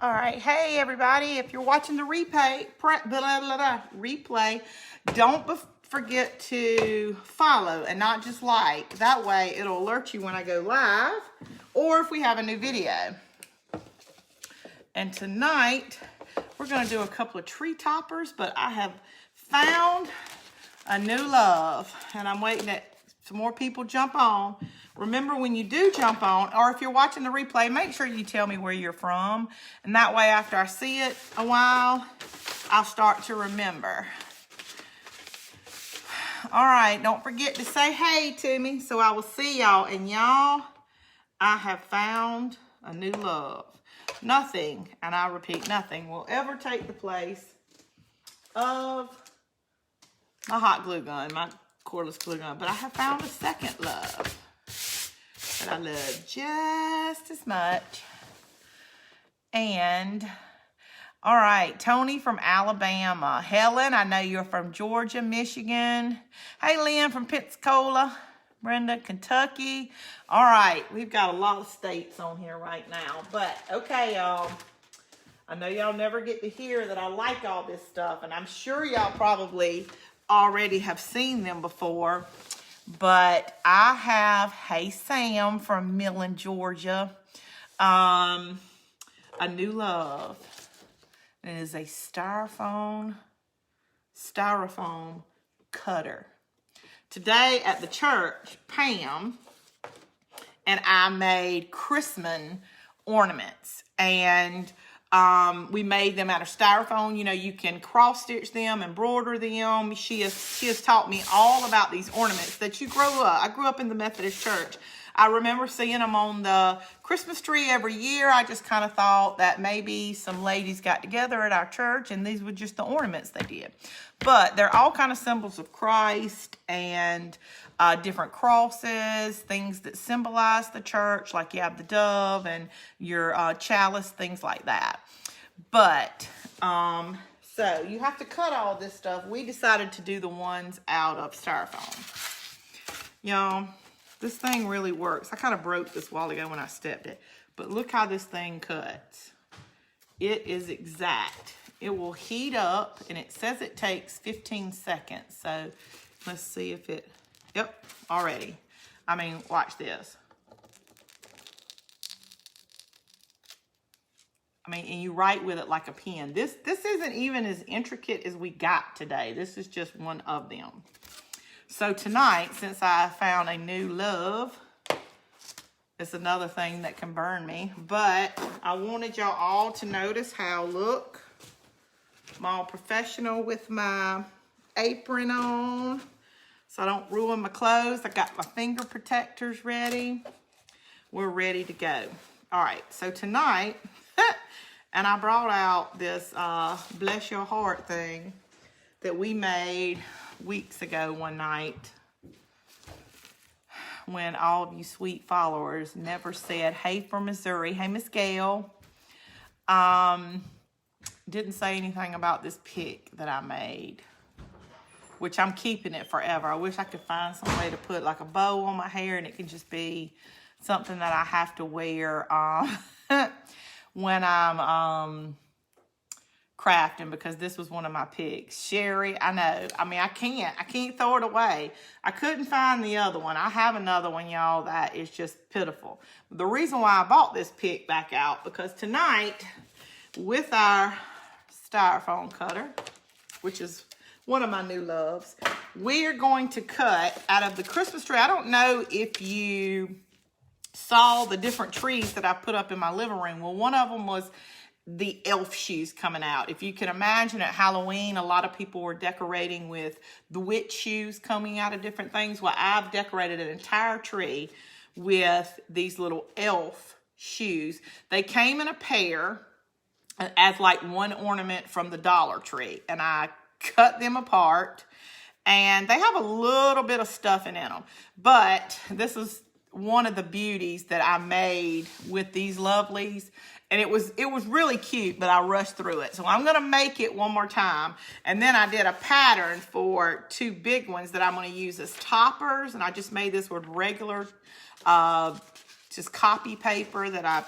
All right, hey everybody, if you're watching the replay, don't forget to follow and not just like. That way it'll alert you when I go live or if we have a new video. And tonight we're going to do a couple of tree toppers, but I have found a new love and I'm waiting that some more people jump on. Remember, when you do jump on, or if you're watching the replay, make sure you tell me where you're from. And that way, after I see it a while, I'll start to remember. All right, don't forget to say hey to me, so I will see y'all. And y'all, I have found a new love. Nothing, and I repeat, nothing will ever take the place of my hot glue gun, my cordless glue gun. But I have found a second love that I love just as much. And all right, Tony from Alabama. Helen, I know you're from Georgia, Michigan. Hey, Lynn from Pensacola. Brenda, Kentucky. All right, we've got a lot of states on here right now. But okay, y'all. I know y'all never get to hear that I like all this stuff, and I'm sure y'all probably already have seen them before. But I have Hey Sam from Millen, Georgia. A new love. It is a styrofoam cutter. Today at the church, Pam and I made Christmas ornaments. And we made them out of styrofoam. You know, you can cross stitch them, embroider them. She has taught me all about these ornaments that you grow up. I grew up in the Methodist church. I remember seeing them on the Christmas tree every year. I just kind of thought that maybe some ladies got together at our church and these were just the ornaments they did. But they're all kind of symbols of Christ and different crosses, things that symbolize the church, like you have the dove and your chalice, things like that. But, so you have to cut all this stuff. We decided to do the ones out of styrofoam. Y'all, this thing really works. I kind of broke this a while ago when I stepped it. But look how this thing cuts. It is exact. It will heat up, and it says it takes 15 seconds. So let's see if it... Yep, already. I mean, watch this. I mean, and you write with it like a pen. This isn't even as intricate as we got today. This is just one of them. So tonight, since I found a new love, it's another thing that can burn me. But I wanted y'all all to notice how, look, I'm all professional with my apron on, so I don't ruin my clothes. I got my finger protectors ready. We're ready to go. All right, so tonight, and I brought out this Bless Your Heart thing that we made weeks ago one night when all of you sweet followers never said, hey from Missouri. Hey, Miss Gail. Didn't say anything about this pick that I made, which I'm keeping it forever. I wish I could find some way to put like a bow on my hair and it can just be something that I have to wear when I'm crafting, because this was one of my picks. Sherry, I know. I mean, I can't throw it away. I couldn't find the other one. I have another one, y'all, that is just pitiful. The reason why I bought this pick back out, because tonight, with our styrofoam cutter, which is one of my new loves, we are going to cut out of the Christmas tree. I don't know if you saw the different trees that I put up in my living room. Well, one of them was the elf shoes coming out. If you can imagine, at Halloween, a lot of people were decorating with the witch shoes coming out of different things. Well, I've decorated an entire tree with these little elf shoes. They came in a pair as like one ornament from the Dollar Tree, and I cut them apart, and they have a little bit of stuffing in them. But this is one of the beauties that I made with these lovelies. And it was really cute, but I rushed through it. So I'm going to make it one more time. And then I did a pattern for two big ones that I'm going to use as toppers. And I just made this with regular just copy paper that I,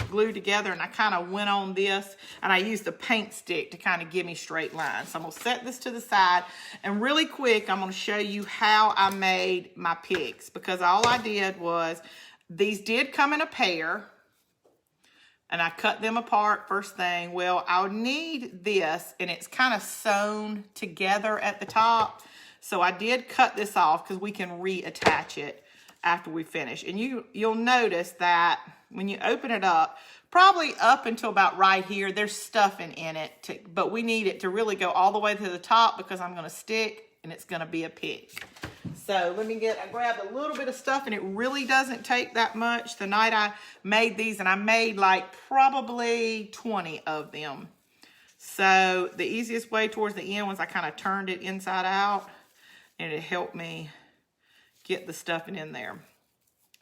glued together, and I kind of went on this, and I used a paint stick to kind of give me straight lines. So I'm gonna set this to the side, and really quick, I'm gonna show you how I made my picks, because all I did was, these did come in a pair, and I cut them apart first thing. Well, I'll need this, and it's kind of sewn together at the top. So I did cut this off because we can reattach it after we finish. And you'll notice that when you open it up, probably up until about right here, there's stuffing in it, but we need it to really go all the way to the top, because I'm gonna stick and it's gonna be a pick. So I grabbed a little bit of stuff, and it really doesn't take that much. The night I made these, and I made like probably 20 of them. So the easiest way towards the end was I kind of turned it inside out, and it helped me get the stuffing in there.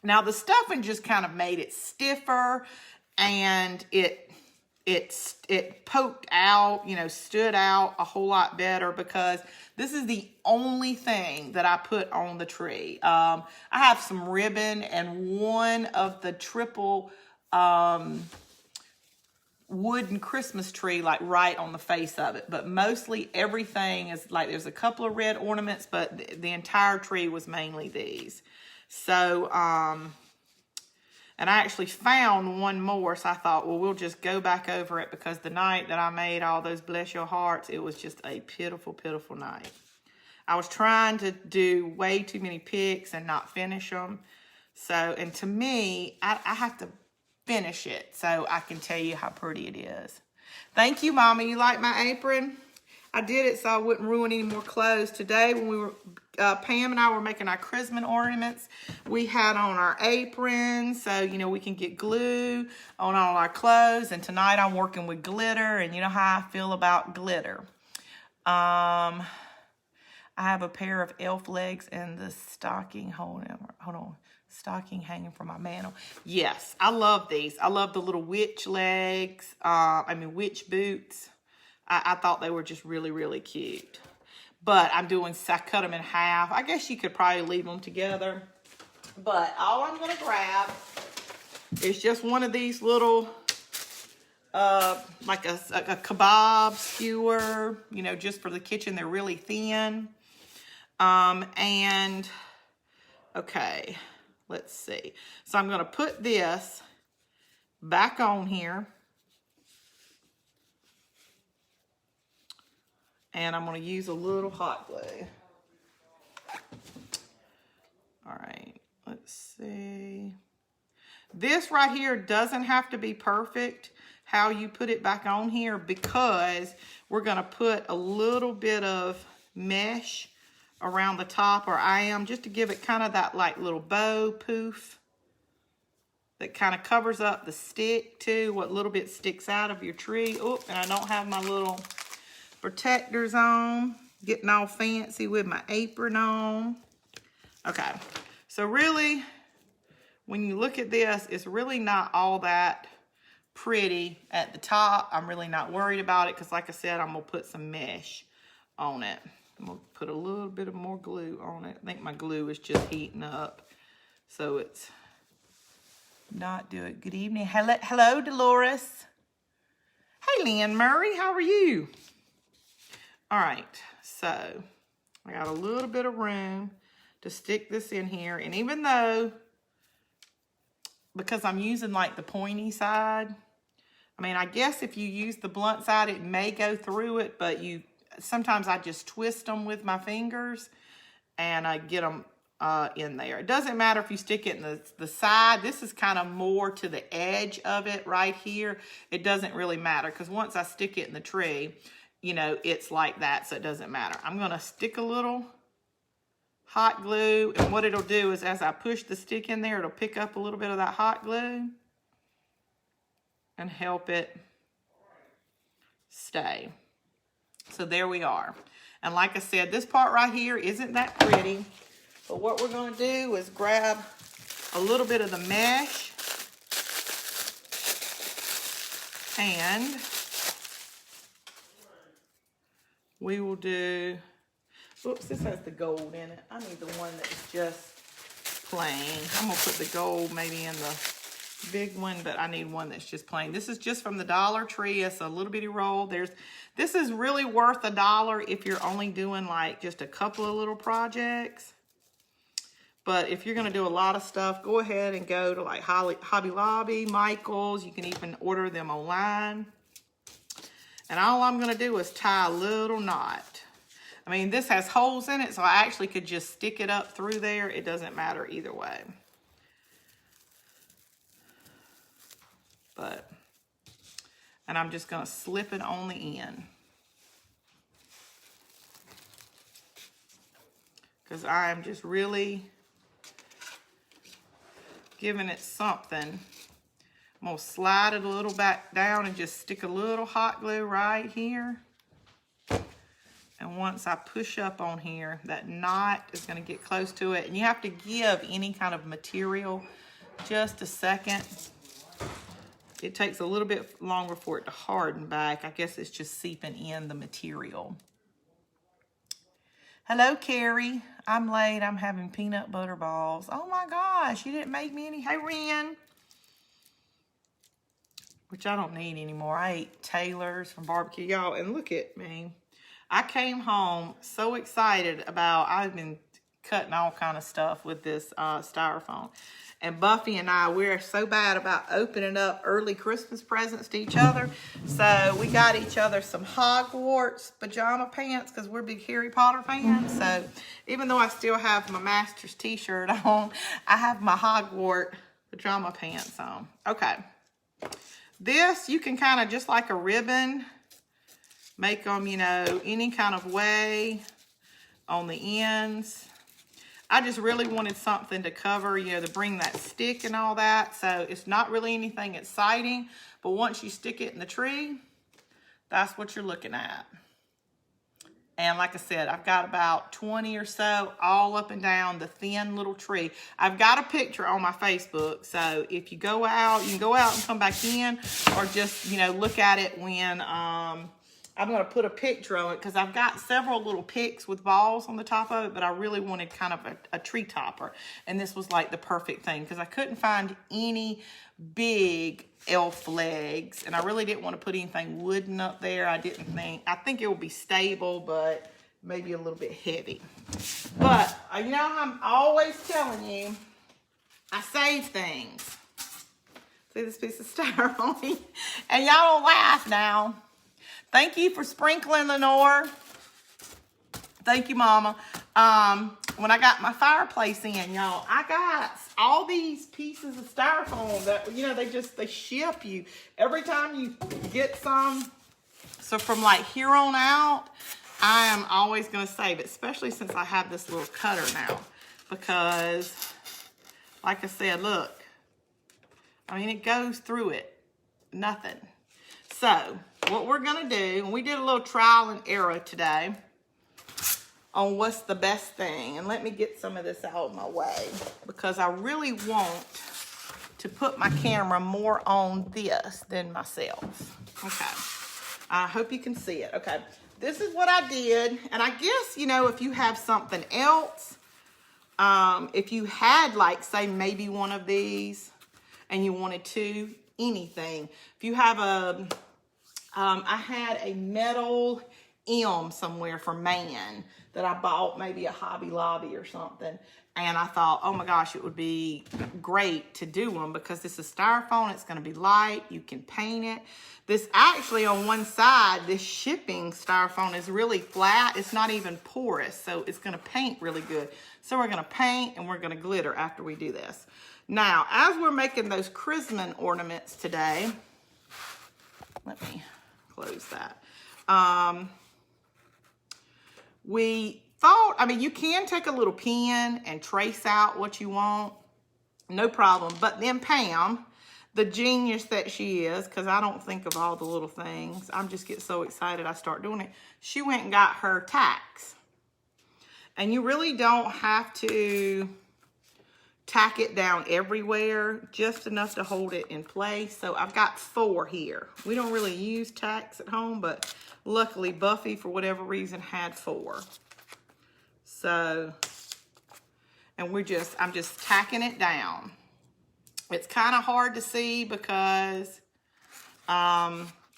Now the stuffing just kind of made it stiffer, and it poked out, stood out a whole lot better, because this is the only thing that I put on the tree. I have some ribbon and one of the triple wooden Christmas tree, like right on the face of it. But mostly everything is like, there's a couple of red ornaments, but the entire tree was mainly these. So, and I actually found one more, so I thought, well, we'll just go back over it, because the night that I made all those Bless Your Hearts, it was just a pitiful, pitiful night. I was trying to do way too many picks and not finish them. So, and to me, I have to finish it so I can tell you how pretty it is. Thank you, Mommy. You like my apron? I did it so I wouldn't ruin any more clothes. Today, when we were, Pam and I were making our Christmas ornaments, we had on our aprons, so, we can get glue on all our clothes. And tonight I'm working with glitter, and you know how I feel about glitter. I have a pair of elf legs and the stocking, hold on, stocking hanging from my mantle. Yes, I love these. I love the little witch legs, witch boots. I thought they were just really, really cute. But I cut them in half. I guess you could probably leave them together. But all I'm going to grab is just one of these little, like a kebab skewer, just for the kitchen. They're really thin. Okay, let's see. So I'm going to put this back on here. And I'm going to use a little hot glue. All right, let's see. This right here doesn't have to be perfect how you put it back on here, because we're going to put a little bit of mesh around the top, or I am, just to give it kind of that like little bow poof that kind of covers up the stick too, what little bit sticks out of your tree. Oh, and I don't have my little protectors on, getting all fancy with my apron on. Okay, so really, when you look at this, it's really not all that pretty at the top. I'm really not worried about it, because like I said, I'm gonna put some mesh on it. I'm gonna put a little bit of more glue on it. I think my glue is just heating up, so it's not doing. Good evening. Hello, Dolores. Hey, Lynn Murray, how are you? All right, so I got a little bit of room to stick this in here. And even though, because I'm using like the pointy side, I guess if you use the blunt side, it may go through it, but sometimes I just twist them with my fingers and I get them in there. It doesn't matter if you stick it in the side. This is kind of more to the edge of it right here. It doesn't really matter, because once I stick it in the tree, it's like that, so it doesn't matter. I'm going to stick a little hot glue, and what it'll do is, as I push the stick in there, it'll pick up a little bit of that hot glue and help it stay. So there we are. And like I said, this part right here isn't that pretty, but what we're going to do is grab a little bit of the mesh, and we will do, oops, this has the gold in it. I need the one that's just plain. I'm gonna put the gold maybe in the big one, but I need one that's just plain. This is just from the Dollar Tree. It's a little bitty roll. This is really worth $1 if you're only doing like just a couple of little projects. But if you're gonna do a lot of stuff, go ahead and go to like Hobby Lobby, Michael's. You can even order them online. And all I'm gonna do is tie a little knot. I mean, this has holes in it, so I actually could just stick it up through there. It doesn't matter either way. And I'm just gonna slip it on the end. Because I am just really giving it something. I'm gonna slide it a little back down and just stick a little hot glue right here. And once I push up on here, that knot is gonna get close to it. And you have to give any kind of material just a second. It takes a little bit longer for it to harden back. I guess it's just seeping in the material. Hello, Carrie. I'm late. I'm having peanut butter balls. Oh my gosh, you didn't make me any. Hey, Ren. Which I don't need anymore. I ate Taylor's from barbecue, y'all. And look at me. I came home so excited about, I've been cutting all kind of stuff with this styrofoam. And Buffy and I, we're so bad about opening up early Christmas presents to each other. So we got each other some Hogwarts pajama pants because we're big Harry Potter fans. So even though I still have my Masters t-shirt on, I have my Hogwarts pajama pants on. Okay. This, you can kind of, just like a ribbon, make them, you know, any kind of way on the ends. I just really wanted something to cover, you know, to bring that stick and all that. So it's not really anything exciting, but once you stick it in the tree, that's what you're looking at. And like I said, I've got about 20 or so all up and down the thin little tree. I've got a picture on my Facebook. So if you go out, you can go out and come back in, or just, you know, look at it when, I'm going to put a picture on it because I've got several little picks with balls on the top of it, but I really wanted kind of a tree topper. And this was like the perfect thing because I couldn't find any big elf legs, and I really didn't want to put anything wooden up there. I think it will be stable, but maybe a little bit heavy. But, you know, I'm always telling you, I save things. See this piece of styrofoam? And y'all don't laugh now. Thank you for sprinkling, Lenore. Thank you, Mama. When I got my fireplace in, y'all, I got all these pieces of styrofoam that, you know, they ship you every time you get some. So from like here on out, I am always going to save it, especially since I have this little cutter now. Because, like I said, look, I mean, it goes through it. Nothing. So, what we're going to do, and we did a little trial and error today on what's the best thing. And let me get some of this out of my way because I really want to put my camera more on this than myself. Okay. I hope you can see it. Okay. This is what I did. And I guess, you know, if you have something else, if you had like, say, maybe one of these and you wanted to, anything. If you have I had a metal M somewhere for man that I bought maybe at Hobby Lobby or something. And I thought, oh my gosh, it would be great to do them because this is styrofoam. It's going to be light. You can paint it. This actually on one side, this shipping styrofoam is really flat. It's not even porous. So it's going to paint really good. So we're going to paint and we're going to glitter after we do this. Now, as we're making those Christmas ornaments today, let me close that. We thought, I mean, you can take a little pen and trace out what you want. No problem. But then Pam, the genius that she is, because I don't think of all the little things. I just get so excited I start doing it. She went and got her tacks. And you really don't have to tack it down everywhere, just enough to hold it in place. So I've got 4 here. We don't really use tacks at home, but luckily Buffy, for whatever reason, had 4. So, And I'm just tacking it down. It's kind of hard to see because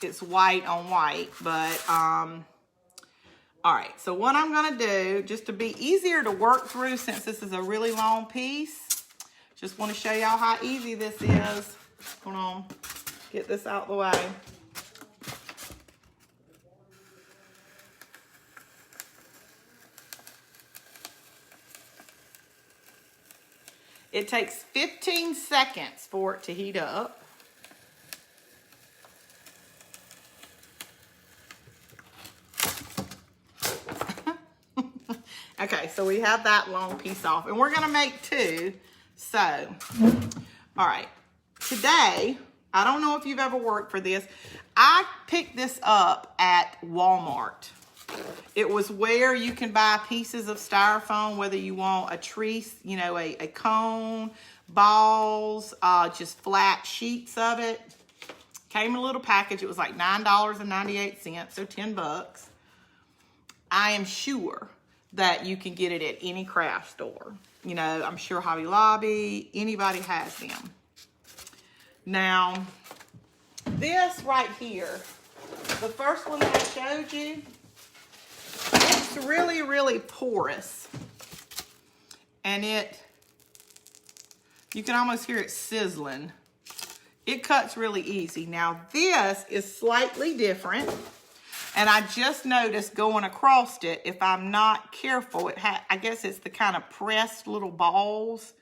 it's white on white, but all right, so what I'm gonna do, just to be easier to work through since this is a really long piece, just wanna show y'all how easy this is. Hold on, get this out the way. It takes 15 seconds for it to heat up. Okay, so we have that long piece off, and we're gonna make two. So, all right, today, I don't know if you've ever worked for this. I picked this up at Walmart. It was where you can buy pieces of styrofoam, whether you want a tree, you know, a cone, balls, just flat sheets of it. Came in a little package. It was like $9.98, so 10 bucks. I am sure that you can get it at any craft store. You know, I'm sure Hobby Lobby, anybody has them. Now, this right here, the first one that I showed you, it's really, really porous. And you can almost hear it sizzling. It cuts really easy. Now this is slightly different. And I just noticed going across it, if I'm not careful, I guess it's the kind of pressed little balls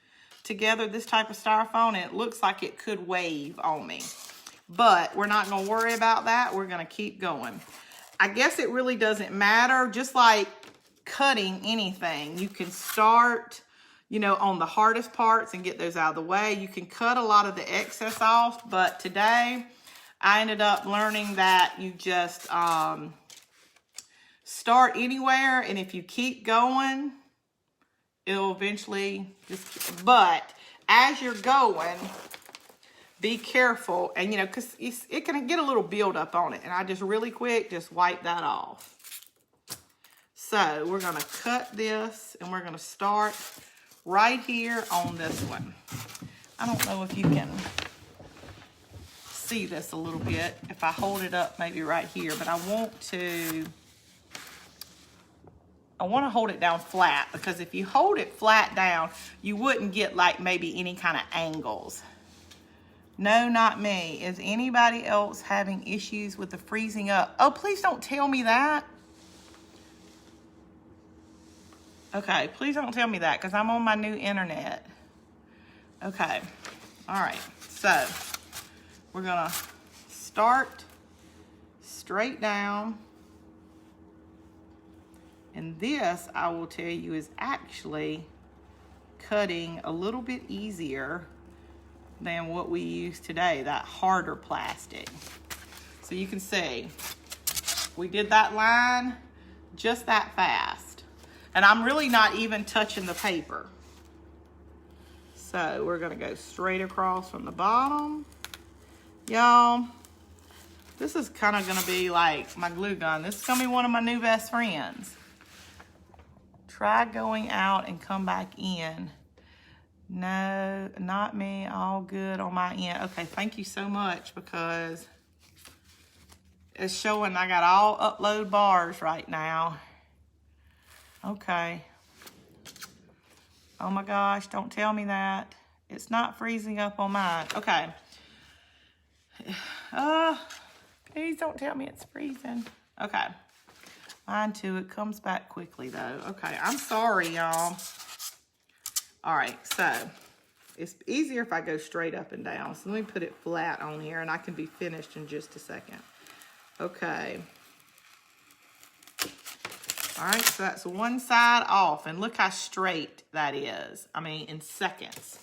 together, this type of styrofoam, and it looks like it could wave on me. But we're not gonna worry about that. We're gonna keep going. I guess it really doesn't matter. Just like cutting anything, you can start, you know, on the hardest parts and get those out of the way. You can cut a lot of the excess off, but today I ended up learning that you just start anywhere, and if you keep going, it'll eventually but as you're going, be careful, and you know, because it can get a little buildup on it, and I just really quick just wipe that off. So we're gonna cut this, and we're gonna start right here on this one. I don't know if you can see this a little bit if I hold it up maybe right here, but I want to hold it down flat, because if you hold it flat down, you wouldn't get like maybe any kind of angles. No, not me. Is anybody else having issues with the freezing up? Oh, please don't tell me that. Okay, please don't tell me that, because I'm on my new internet. Okay, all right, so we're gonna start straight down. And this, I will tell you, is actually cutting a little bit easier than what we use today, that harder plastic. So you can see, we did that line just that fast. And I'm really not even touching the paper. So we're gonna go straight across from the bottom. Y'all, this is kind of gonna be like my glue gun. This is gonna be one of my new best friends. Try going out and come back in. No, not me, all good on my end. Okay, thank you so much, because it's showing I got all upload bars right now. Okay. Oh my gosh, don't tell me that. It's not freezing up on mine. Okay. Please don't tell me it's freezing. Okay. Mine too, it comes back quickly though. Okay, I'm sorry, y'all. All right, so it's easier if I go straight up and down. So let me put it flat on here, and I can be finished in just a second. Okay. All right, so that's one side off, and look how straight that is. I mean, in seconds.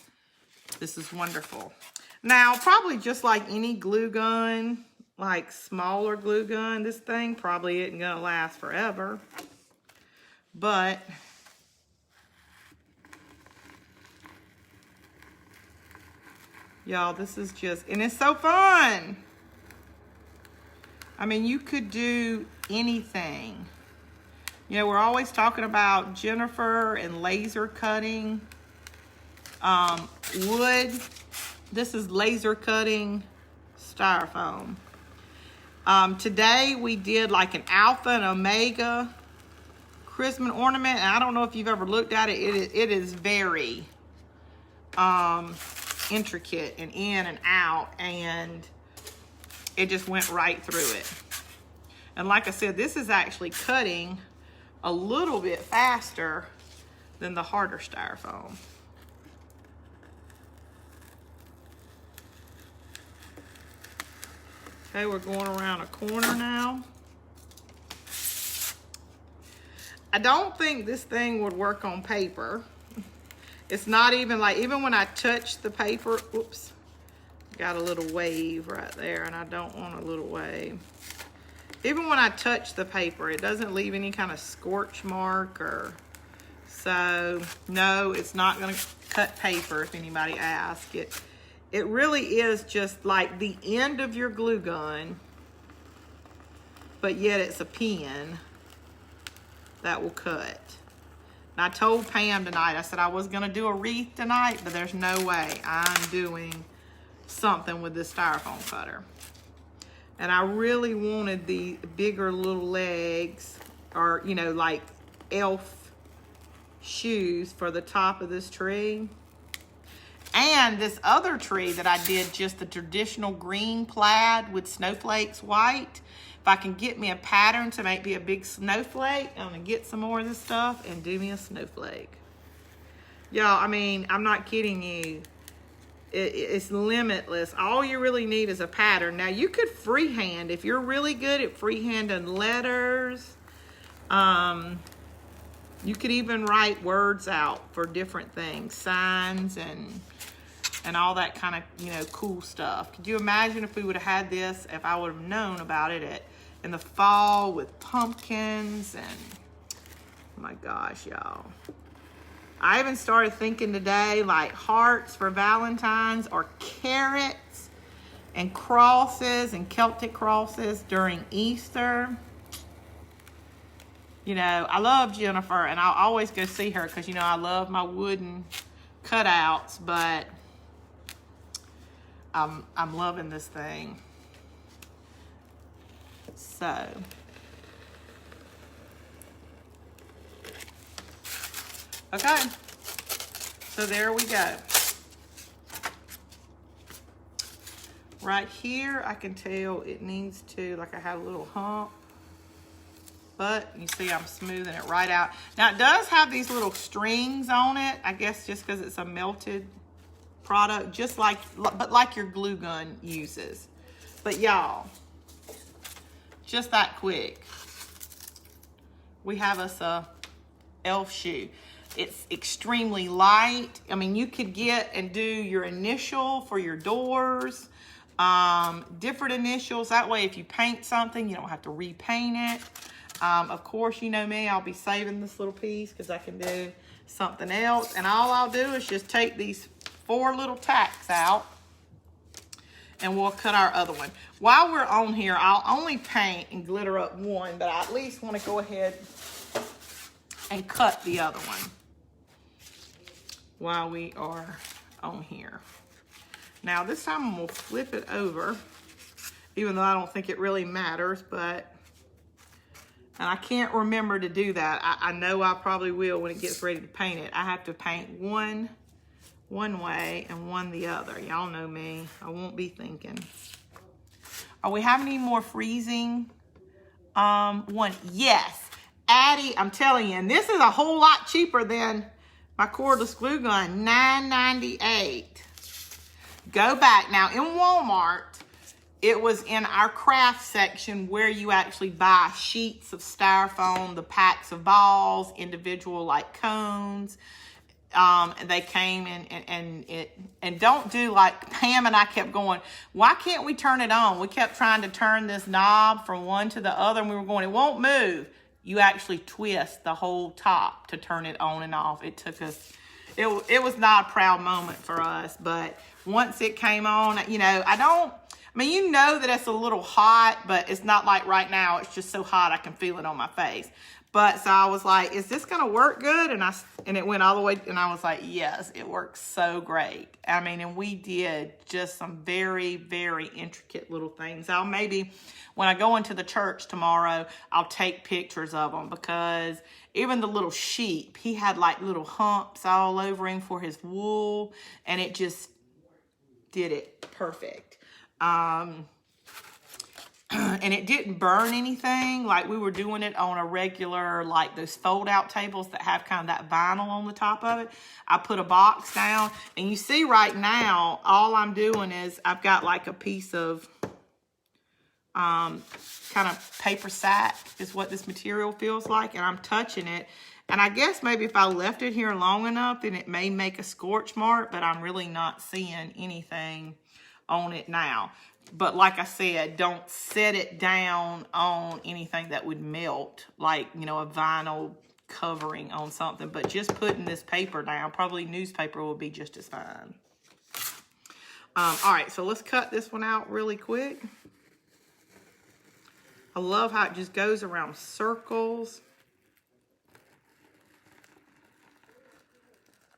This is wonderful. Now, probably just like any glue gun, like smaller glue gun, this thing probably isn't gonna last forever. But y'all, this is just, and it's so fun. I mean, you could do anything. You know, we're always talking about Jennifer and laser cutting. wood. This is laser cutting styrofoam. Today we did like an alpha and omega Christmas ornament, and I don't know if you've ever looked at it. It is very intricate and in and out, and it just went right through it. And like I said, this is actually cutting a little bit faster than the harder styrofoam. Okay, we're going around a corner now. I don't think this thing would work on paper. It's not even like, even when I touch the paper, oops, got a little wave right there, and I don't want a little wave. Even when I touch the paper, it doesn't leave any kind of scorch mark or, so no, it's not gonna cut paper if anybody asks. It really is just like the end of your glue gun, but yet it's a pen that will cut. And I told Pam tonight, I said I was gonna do a wreath tonight, but there's no way I'm doing something with this styrofoam cutter. And I really wanted the bigger little legs, or you know, like elf shoes for the top of this tree. And this other tree that I did just the traditional green plaid with snowflakes white. If I can get me a pattern to make me a big snowflake, I'm gonna get some more of this stuff and do me a snowflake. Y'all, I mean, I'm not kidding you. It's limitless. All you really need is a pattern. Now you could freehand, if you're really good at freehanding letters. You could even write words out for different things, signs and all that kind of, you know, cool stuff. Could you imagine if we would have had this, if I would have known about it in the fall with pumpkins and, oh my gosh, y'all. I even started thinking today like hearts for Valentine's, or carrots and crosses and Celtic crosses during Easter. You know, I love Jennifer, and I'll always go see her because, you know, I love my wooden cutouts, but I'm loving this thing. So, okay, so there we go. Right here, I can tell it needs to, like I had a little hump, but you see I'm smoothing it right out. Now it does have these little strings on it, I guess just because it's a melted product, just like, but like your glue gun uses. But y'all, just that quick, we have us a elf shoe. It's extremely light. I mean, you could get and do your initial for your doors, different initials. That way, if you paint something, you don't have to repaint it. Of course, you know me, I'll be saving this little piece because I can do something else. And all I'll do is just take these 4 little tacks out, and we'll cut our other one. While we're on here, I'll only paint and glitter up one, but I at least want to go ahead and cut the other one while we are on here. Now this time I'm gonna flip it over, even though I don't think it really matters, but, and I can't remember to do that. I know I probably will when it gets ready to paint it. I have to paint one way and one the other. Y'all know me, I won't be thinking. Are we having any more freezing? One, yes. Addie, I'm telling you, and this is a whole lot cheaper than my cordless glue gun, $9.98. Go back. Now in Walmart, it was in our craft section where you actually buy sheets of styrofoam, the packs of balls, individual like cones. They came and don't do like Pam and I kept going, why can't we turn it on? We kept trying to turn this knob from one to the other, and we were going, it won't move. You actually twist the whole top to turn it on and off. It took us, it was not a proud moment for us, but once it came on, you know, I mean, you know that it's a little hot, but it's not like right now. It's just so hot I can feel it on my face. But so I was like, is this going to work good? And it went all the way, and I was like, yes, it works so great. I mean, and we did just some very, very intricate little things. I'll maybe, when I go into the church tomorrow, I'll take pictures of them, because even the little sheep, he had like little humps all over him for his wool, and it just did it perfect. And it didn't burn anything. Like, we were doing it on a regular, like those fold out tables that have kind of that vinyl on the top of it. I put a box down, and you see right now, all I'm doing is I've got like a piece of kind of paper sack is what this material feels like, and I'm touching it. And I guess maybe if I left it here long enough, then it may make a scorch mark, but I'm really not seeing anything on it now. But like I said, don't set it down on anything that would melt, like, you know, a vinyl covering on something. But just putting this paper down, probably newspaper will be just as fine. All right, so let's cut this one out really quick. I love how it just goes around circles.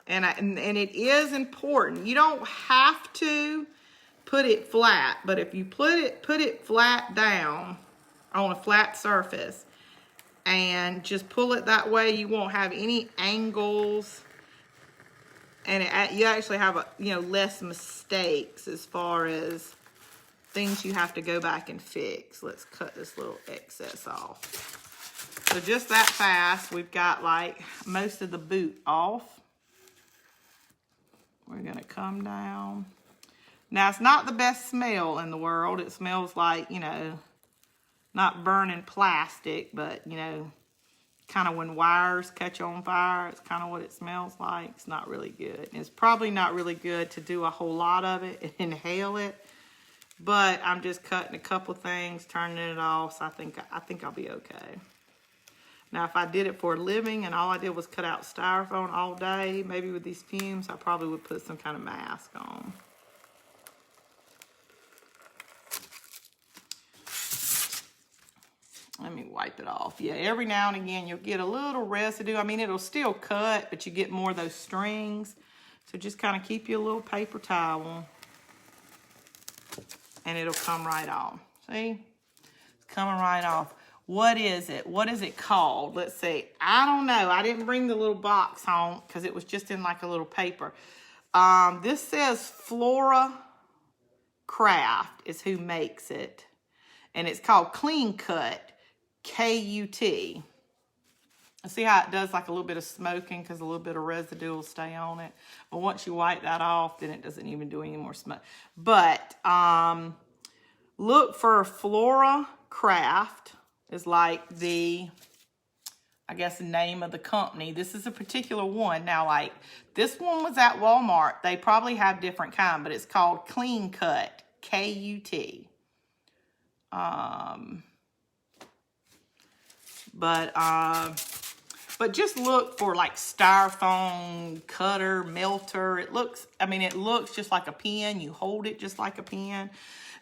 And it is important. You don't have to put it flat, but if you put it flat down on a flat surface and just pull it that way, you won't have any angles, and you actually have less mistakes as far as things you have to go back and fix. Let's cut this little excess off. So just that fast, we've got like most of the boot off. We're gonna come down. Now, it's not the best smell in the world. It smells like, not burning plastic, but, kind of when wires catch on fire, it's kind of what it smells like. It's not really good. And it's probably not really good to do a whole lot of it and inhale it. But I'm just cutting a couple things, turning it off, so I think I'll be okay. Now, if I did it for a living and all I did was cut out styrofoam all day, maybe with these fumes, I probably would put some kind of mask on. Let me wipe it off. Yeah, every now and again you'll get a little residue. I mean, it'll still cut, but you get more of those strings. So just kind of keep your little paper towel, and it'll come right off. See? It's coming right off. What is it? What is it called? Let's see. I don't know. I didn't bring the little box home because it was just in like a little paper. This says Flora Craft is who makes it. And it's called Clean Cut. K-U-T. See how it does like a little bit of smoking because a little bit of residue will stay on it. But once you wipe that off, then it doesn't even do any more smoke. But look for Flora Craft is like the, I guess, the name of the company. This is a particular one. Now, like, this one was at Walmart. They probably have different kind, but it's called Clean Cut. K-U-T. But just look for like styrofoam cutter, melter. It looks just like a pen. You hold it just like a pen.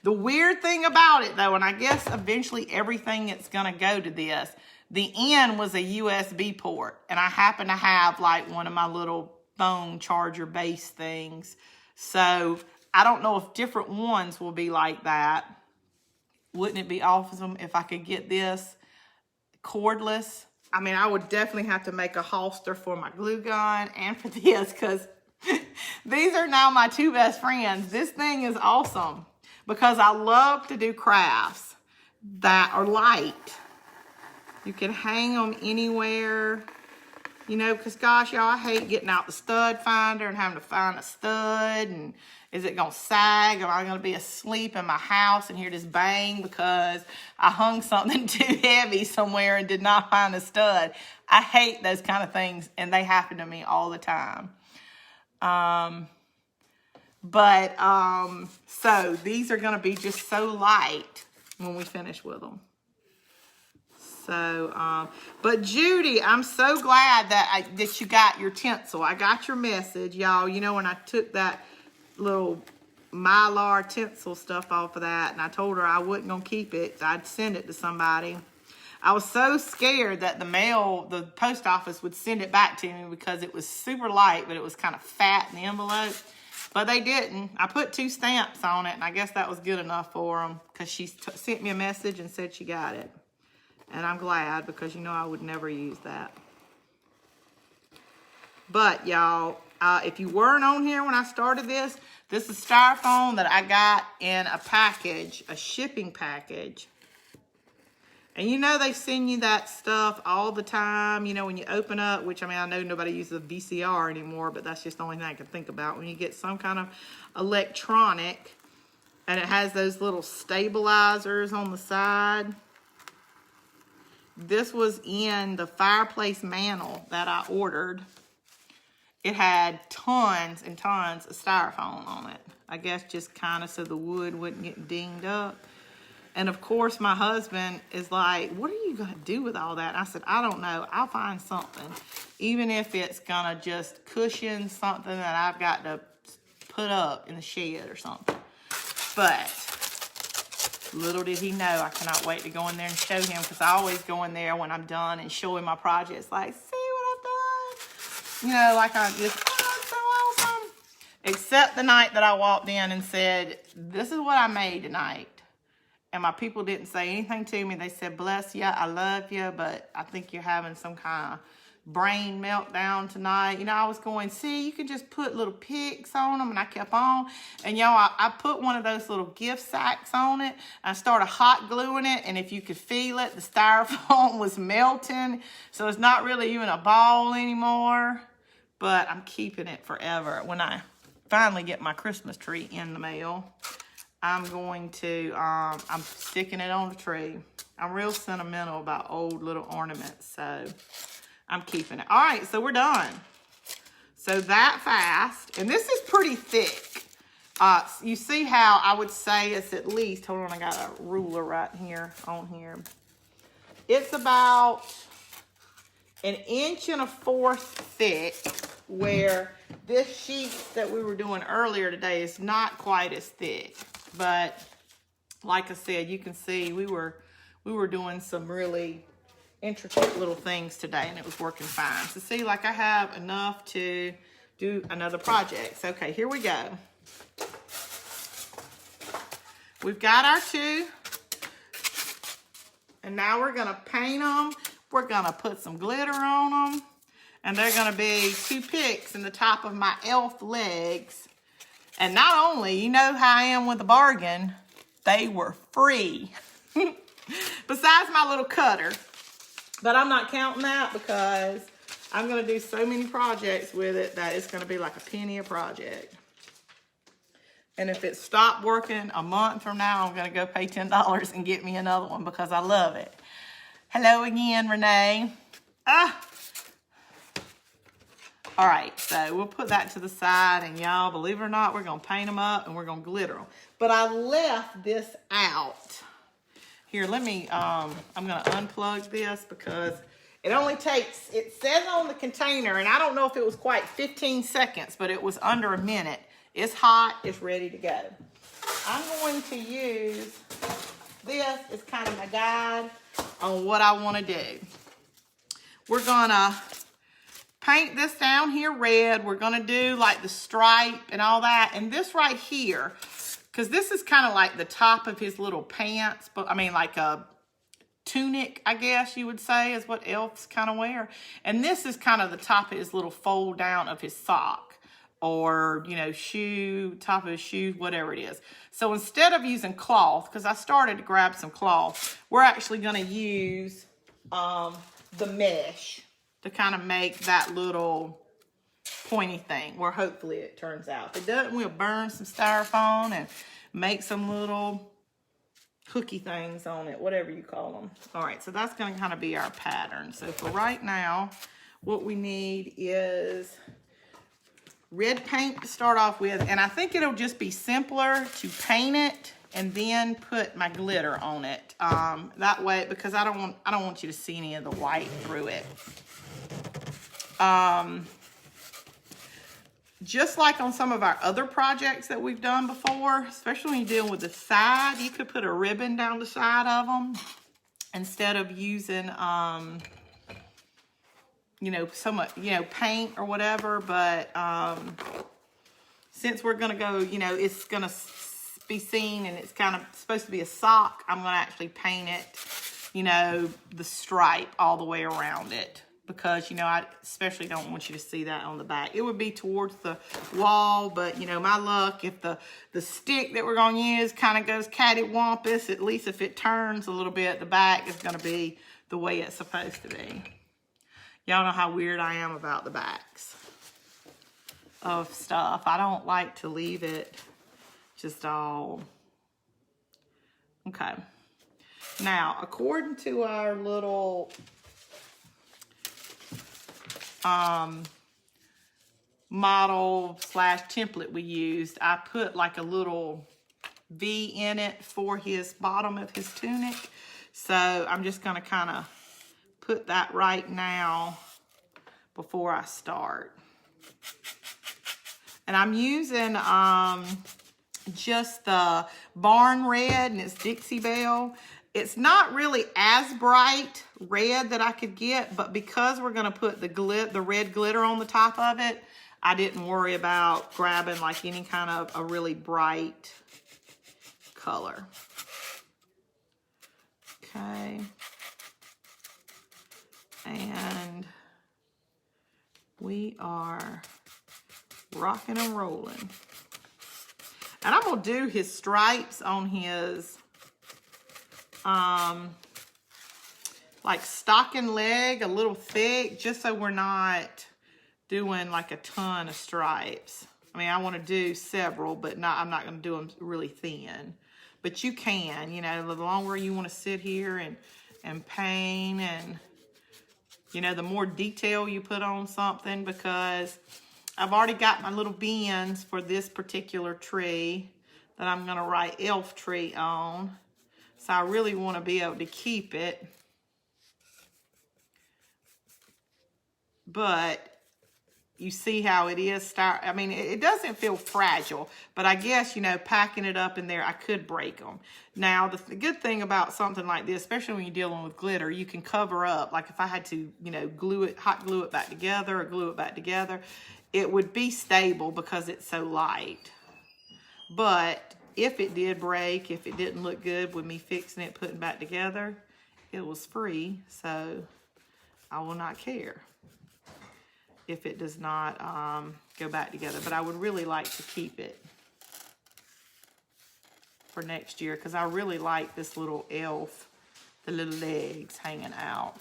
The weird thing about it though, and I guess eventually everything that's gonna go to this, the end was a USB port. And I happen to have like one of my little phone charger base things. So I don't know if different ones will be like that. Wouldn't it be awesome if I could get this cordless? I mean, I would definitely have to make a holster for my glue gun and for this, because these are now my two best friends. This thing is awesome because I love to do crafts that are light. You can hang them anywhere, because gosh, y'all, I hate getting out the stud finder and having to find a stud, and is it going to sag? Am I going to be asleep in my house and hear this bang because I hung something too heavy somewhere and did not find a stud? I hate those kind of things, and they happen to me all the time. So these are going to be just so light when we finish with them. So, but Judy, I'm so glad that you got your tinsel. I got your message, y'all. When I took that little Mylar tinsel stuff off of that, and I told her I wasn't gonna keep it. I'd send it to somebody. I was so scared that the post office would send it back to me because it was super light, but it was kind of fat in the envelope. But they didn't. I put 2 stamps on it, and I guess that was good enough for them because she sent me a message and said she got it. And I'm glad because, you know, I would never use that. But, y'all, if you weren't on here when I started this is styrofoam that I got in a package, a shipping package. And you know they send you that stuff all the time, you know, when you open up, which, I mean, I know nobody uses a VCR anymore, but that's just the only thing I can think about. When you get some kind of electronic, and it has those little stabilizers on the side. This was in the fireplace mantle that I ordered. It had tons and tons of styrofoam on it. I guess just kind of so the wood wouldn't get dinged up. And of course, my husband is like, what are you going to do with all that? And I said, I don't know. I'll find something. Even if it's going to just cushion something that I've got to put up in the shed or something. But little did he know, I cannot wait to go in there and show him, because I always go in there when I'm done and show him my projects. Like, see what I've done? You know, like I just, oh, it's so awesome. Except the night that I walked in and said, this is what I made tonight. And my people didn't say anything to me. They said, bless you, I love you, but I think you're having some kind of brain meltdown tonight. You know, I was going, see, you can just put little pics on them, and I kept on. And y'all, I put one of those little gift sacks on it. I started hot gluing it, and if you could feel it, the styrofoam was melting. So it's not really even a ball anymore, but I'm keeping it forever. When I finally get my Christmas tree in the mail, I'm going to, I'm sticking it on the tree. I'm real sentimental about old little ornaments, so I'm keeping it. All right, so we're done. So that fast, and this is pretty thick. You see how I would say it's at least, hold on, I got a ruler right here on here. It's about 1 1/4 inches thick, where this sheet that we were doing earlier today is not quite as thick. But like I said, you can see we were doing some really intricate little things today, and it was working fine. So see, like I have enough to do another project. So, okay, here we go. We've got our 2. And now we're going to paint them. We're going to put some glitter on them. And they're going to be 2 picks in the top of my elf legs. And not only, you know how I am with a bargain, they were free. Besides my little cutter. But I'm not counting that because I'm going to do so many projects with it that it's going to be like a penny a project. And if it stopped working a month from now, I'm going to go pay $10 and get me another one because I love it. Hello again, Renee. All right, so we'll put that to the side, and y'all, believe it or not, we're going to paint them up and we're going to glitter them. But I left this out. Here, let me, I'm going to unplug this because it only takes, it says on the container, and I don't know if it was quite 15 seconds, but it was under a minute. It's hot, it's ready to go. I'm going to use this as kind of my guide on what I want to do. We're going to paint this down here red. We're going to do like the stripe and all that. And this right here, because this is kind of like the top of his little pants, but I mean like a tunic, I guess you would say, is what elves kind of wear. And this is kind of the top of his little fold down of his sock, or, you know, shoe, top of his shoe, whatever it is. So instead of using cloth, because I started to grab some cloth, we're actually going to use the mesh to kind of make that little pointy thing, where hopefully it turns out. If it doesn't, we'll burn some styrofoam and make some little hooky things on it, whatever you call them. All right, so that's going to kind of be our pattern. So for right now, what we need is red paint to start off with, and I think it'll just be simpler to paint it and then put my glitter on it. That way, because I don't want you to see any of the white through it. just like on some of our other projects that we've done before, especially when you're dealing with the side, you could put a ribbon down the side of them instead of using, you know, so much, you know, paint or whatever. But since we're gonna go, you know, it's gonna be seen and it's kind of supposed to be a sock, I'm gonna actually paint it, you know, the stripe all the way around it, because, you know, I especially don't want you to see that on the back. It would be towards the wall, but, you know, my luck, if the stick that we're gonna use kind of goes cattywampus, at least if it turns a little bit, the back is gonna be the way it's supposed to be. Y'all know how weird I am about the backs of stuff. I don't like to leave it just all. Okay. Now, according to our little model / template we used, I put like a little V in it for his bottom of his tunic. So I'm just gonna kind of put that right now before I start. And I'm using just the Barn Red, and it's Dixie Belle. It's not really as bright red that I could get, but because we're gonna put the red glitter on the top of it, I didn't worry about grabbing like any kind of a really bright color. Okay. And we are rocking and rolling. And I'm gonna do his stripes on his like stocking leg a little thick, just so we're not doing like a ton of stripes. I mean, I want to do several, but I'm not going to do them really thin. But you can, you know, the longer you want to sit here and paint, and, you know, the more detail you put on something, because I've already got my little bends for this particular tree that I'm going to write elf tree on. So I really want to be able to keep it. But you see how it is I mean, it doesn't feel fragile, but I guess, you know, packing it up in there, I could break them. Now, the good thing about something like this, especially when you're dealing with glitter, you can cover up. Like if I had to, you know, hot glue it back together or glue it back together, it would be stable because it's so light. But if it did break, if it didn't look good with me fixing it, putting back together, it was free, so I will not care if it does not go back together. But I would really like to keep it for next year, because I really like this little elf, the little legs hanging out.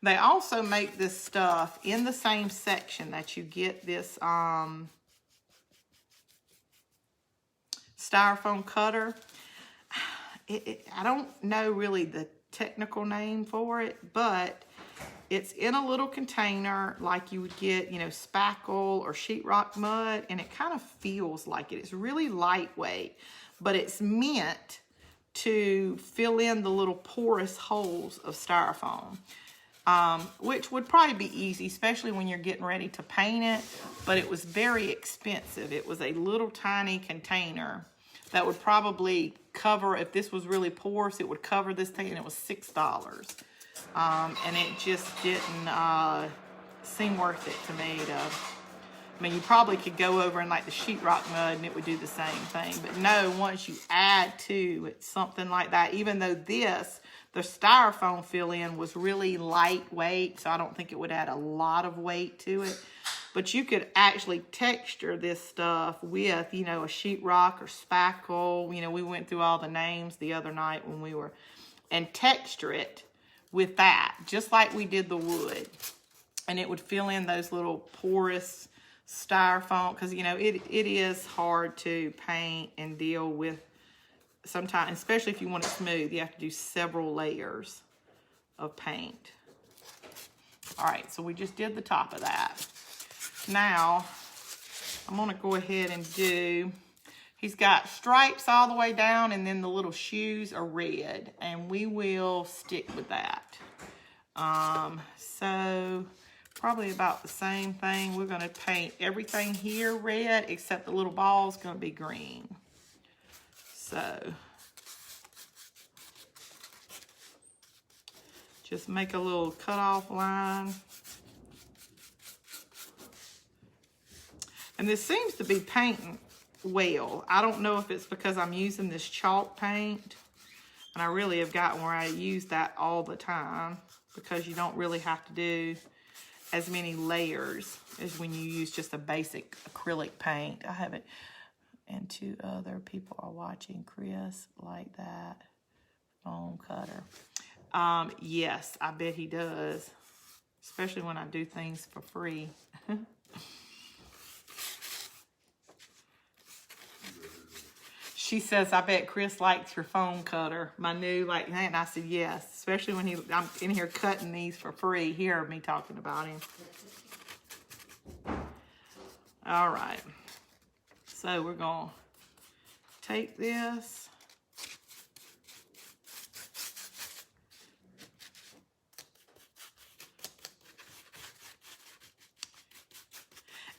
They also make this stuff in the same section that you get this styrofoam cutter. I don't know really the technical name for it, but it's in a little container like you would get, you know, spackle or sheetrock mud, and it kind of feels like it. It's really lightweight, but it's meant to fill in the little porous holes of styrofoam, which would probably be easy, especially when you're getting ready to paint it, but it was very expensive. It was a little tiny container that would probably cover, if this was really porous, it would cover this thing, and it was $6. And it just didn't seem worth it to me. I mean, you probably could go over in like the sheetrock mud and it would do the same thing. But no, once you add to it something like that, even though the styrofoam fill-in was really lightweight, so I don't think it would add a lot of weight to it. But you could actually texture this stuff with, you know, a sheetrock or spackle. You know, we went through all the names the other night when we were, and texture it with that, just like we did the wood. And it would fill in those little porous styrofoam, because, you know, it is hard to paint and deal with sometimes, especially if you want it smooth. You have to do several layers of paint. All right, so we just did the top of that. Now, I'm going to go ahead and do, he's got stripes all the way down, and then the little shoes are red, and we will stick with that. So probably about the same thing. We're going to paint everything here red except the little ball is going to be green. So just make a little cutoff line. And this seems to be painting well. I don't know if it's because I'm using this chalk paint, and I really have gotten where I use that all the time because you don't really have to do as many layers as when you use just a basic acrylic paint. I have it, and 2 other people are watching. Chris, like that, foam cutter. Yes, I bet he does, especially when I do things for free. She says, I bet Chris likes your foam cutter, my new, like, and I said, yes, especially when I'm in here cutting these for free. He heard me talking about him. All right. So we're going to take this.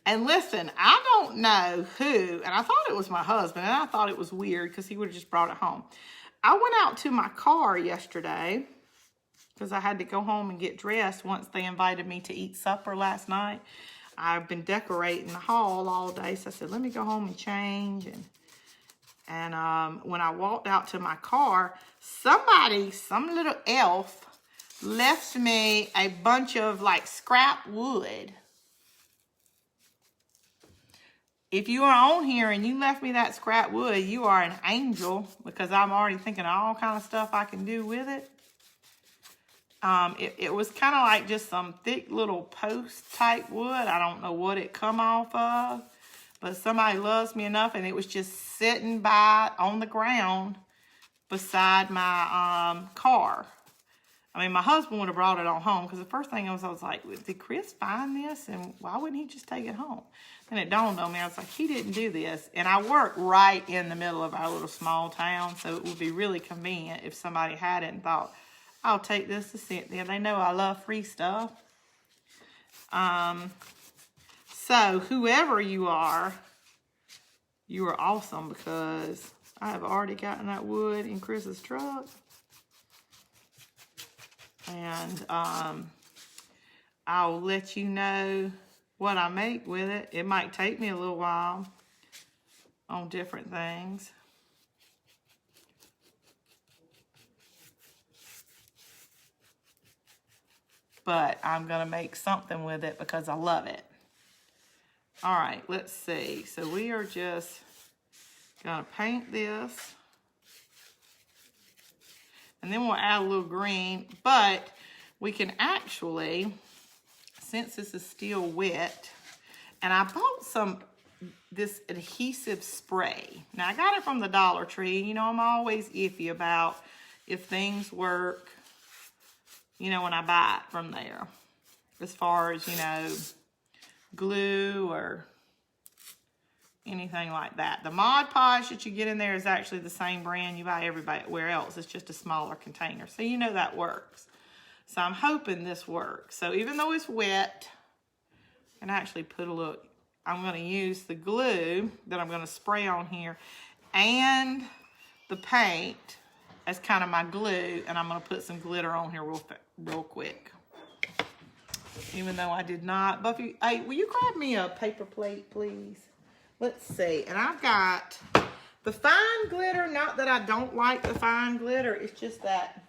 And listen, I don't know who, and I thought it was my husband, and I thought it was weird because he would have just brought it home. I went out to my car yesterday because I had to go home and get dressed once they invited me to eat supper last night. I've been decorating the hall all day, so I said, let me go home and change. And when I walked out to my car, some little elf left me a bunch of like scrap wood. If you are on here and you left me that scrap wood, you are an angel, because I'm already thinking of all kind of stuff I can do with it. It was kind of like just some thick little post type wood. I don't know what it come off of, but somebody loves me enough, and it was just sitting by on the ground beside my car. I mean, my husband would have brought it on home, because the first thing I was like, did Chris find this? And why wouldn't he just take it home? And it dawned on me, I was like, he didn't do this. And I work right in the middle of our little small town, so it would be really convenient if somebody had it and thought, I'll take this to Cynthia. They know I love free stuff. So whoever you are awesome, because I have already gotten that wood in Chris's truck. And I'll let you know what I make with it. It might take me a little while on different things. But I'm going to make something with it because I love it. All right, let's see. So we are just going to paint this. And then we'll add a little green. But we can actually, since this is still wet, and I bought this adhesive spray. Now, I got it from the Dollar Tree. You know, I'm always iffy about if things work, you know, when I buy it from there. As far as, you know, glue or anything like that. The Mod Podge that you get in there is actually the same brand you buy everywhere else. It's just a smaller container. So you know that works. So I'm hoping this works. So even though it's wet, and I actually put a little, I'm going to use the glue that I'm going to spray on here and the paint as kind of my glue, and I'm going to put some glitter on here real quick. Even though I did not. Buffy, hey, will you grab me a paper plate, please? Let's see. And I've got the fine glitter. Not that I don't like the fine glitter. It's just that,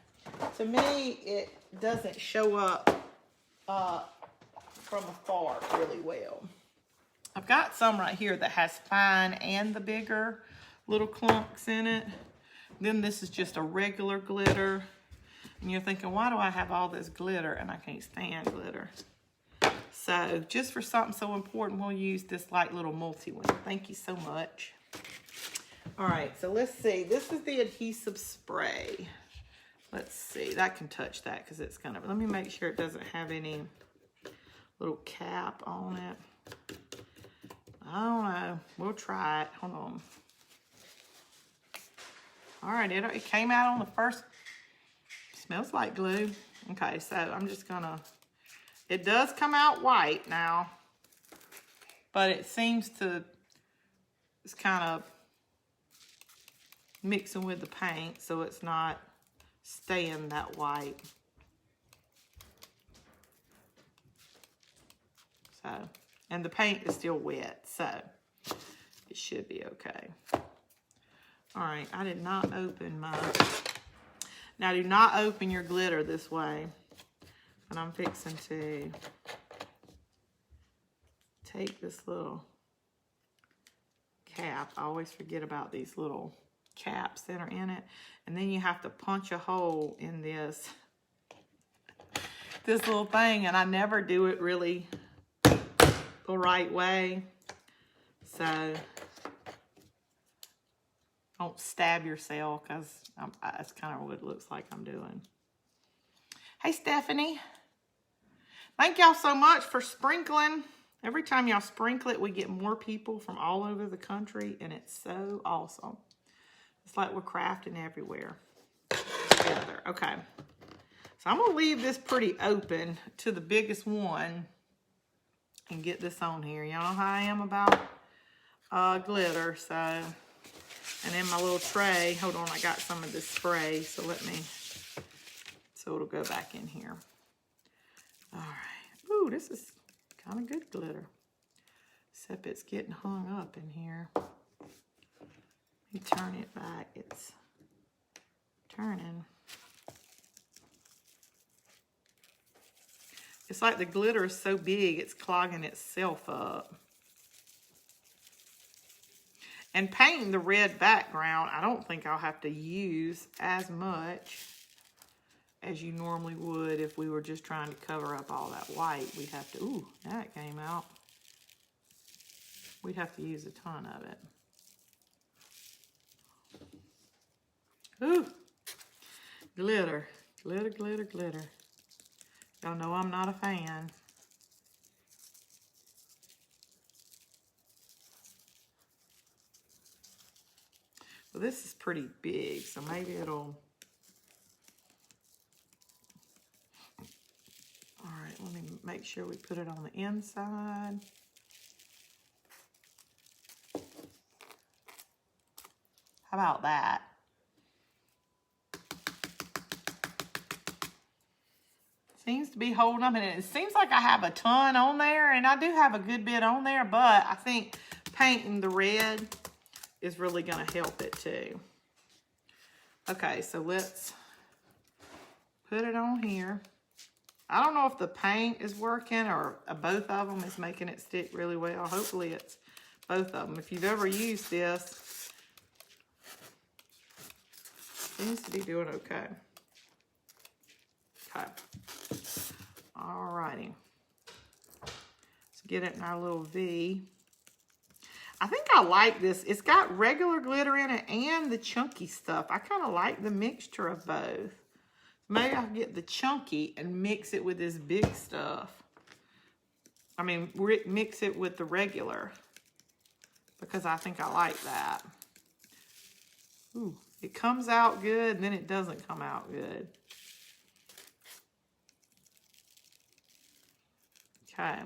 to me, it doesn't show up from afar really well. I've got some right here that has fine and the bigger little clumps in it. Then this is just a regular glitter. And you're thinking, why do I have all this glitter? And I can't stand glitter. So just for something so important, we'll use this light little multi one. Thank you so much. All right, so let's see. This is the adhesive spray. Let's see. I can touch that because it's kind of, let me make sure it doesn't have any little cap on it. I don't know. We'll try it. Hold on. All right, it came out on the first. Smells like glue. Okay, so I'm just gonna, It does come out white now, but it seems to, it's kind of mixing with the paint, so it's not staying that white. So, and the paint is still wet, so it should be okay. All right, I did not open my, now do not open your glitter this way. And I'm fixing to take this little cap. I always forget about these little caps that are in it. And then you have to punch a hole in this little thing. And I never do it really the right way. So don't stab yourself, because that's kind of what it looks like I'm doing. Hey, Stephanie. Thank y'all so much for sprinkling. Every time y'all sprinkle it, we get more people from all over the country, and it's so awesome. It's like we're crafting everywhere together. Okay. So I'm going to leave this pretty open to the biggest one and get this on here. Y'all know how I am about glitter. So, and in my little tray, hold on, I got some of this spray, so it'll go back in here. All right. Ooh, this is kind of good glitter. Except it's getting hung up in here. Let me turn it back. It's turning. It's like the glitter is so big, it's clogging itself up. And painting the red background, I don't think I'll have to use as much as you normally would if we were just trying to cover up all that white. We'd have to, ooh, that came out. We'd have to use a ton of it. Ooh, glitter, glitter, glitter, glitter. Y'all know I'm not a fan. Well, this is pretty big, so maybe it'll, all right, let me make sure we put it on the inside. How about that? Seems to be holding up, and it seems like I have a ton on there, and I do have a good bit on there, but I think painting the red is really going to help it too. Okay, so let's put it on here. I don't know if the paint is working or both of them is making it stick really well. Hopefully it's both of them. If you've ever used this, it seems to be doing okay. Okay. All righty. Let's get it in our little V. I think I like this. It's got regular glitter in it and the chunky stuff. I kind of like the mixture of both. Maybe I'll get the chunky and mix it with this big stuff. I mean, mix it with the regular, because I think I like that. Ooh, it comes out good, and then it doesn't come out good. Okay.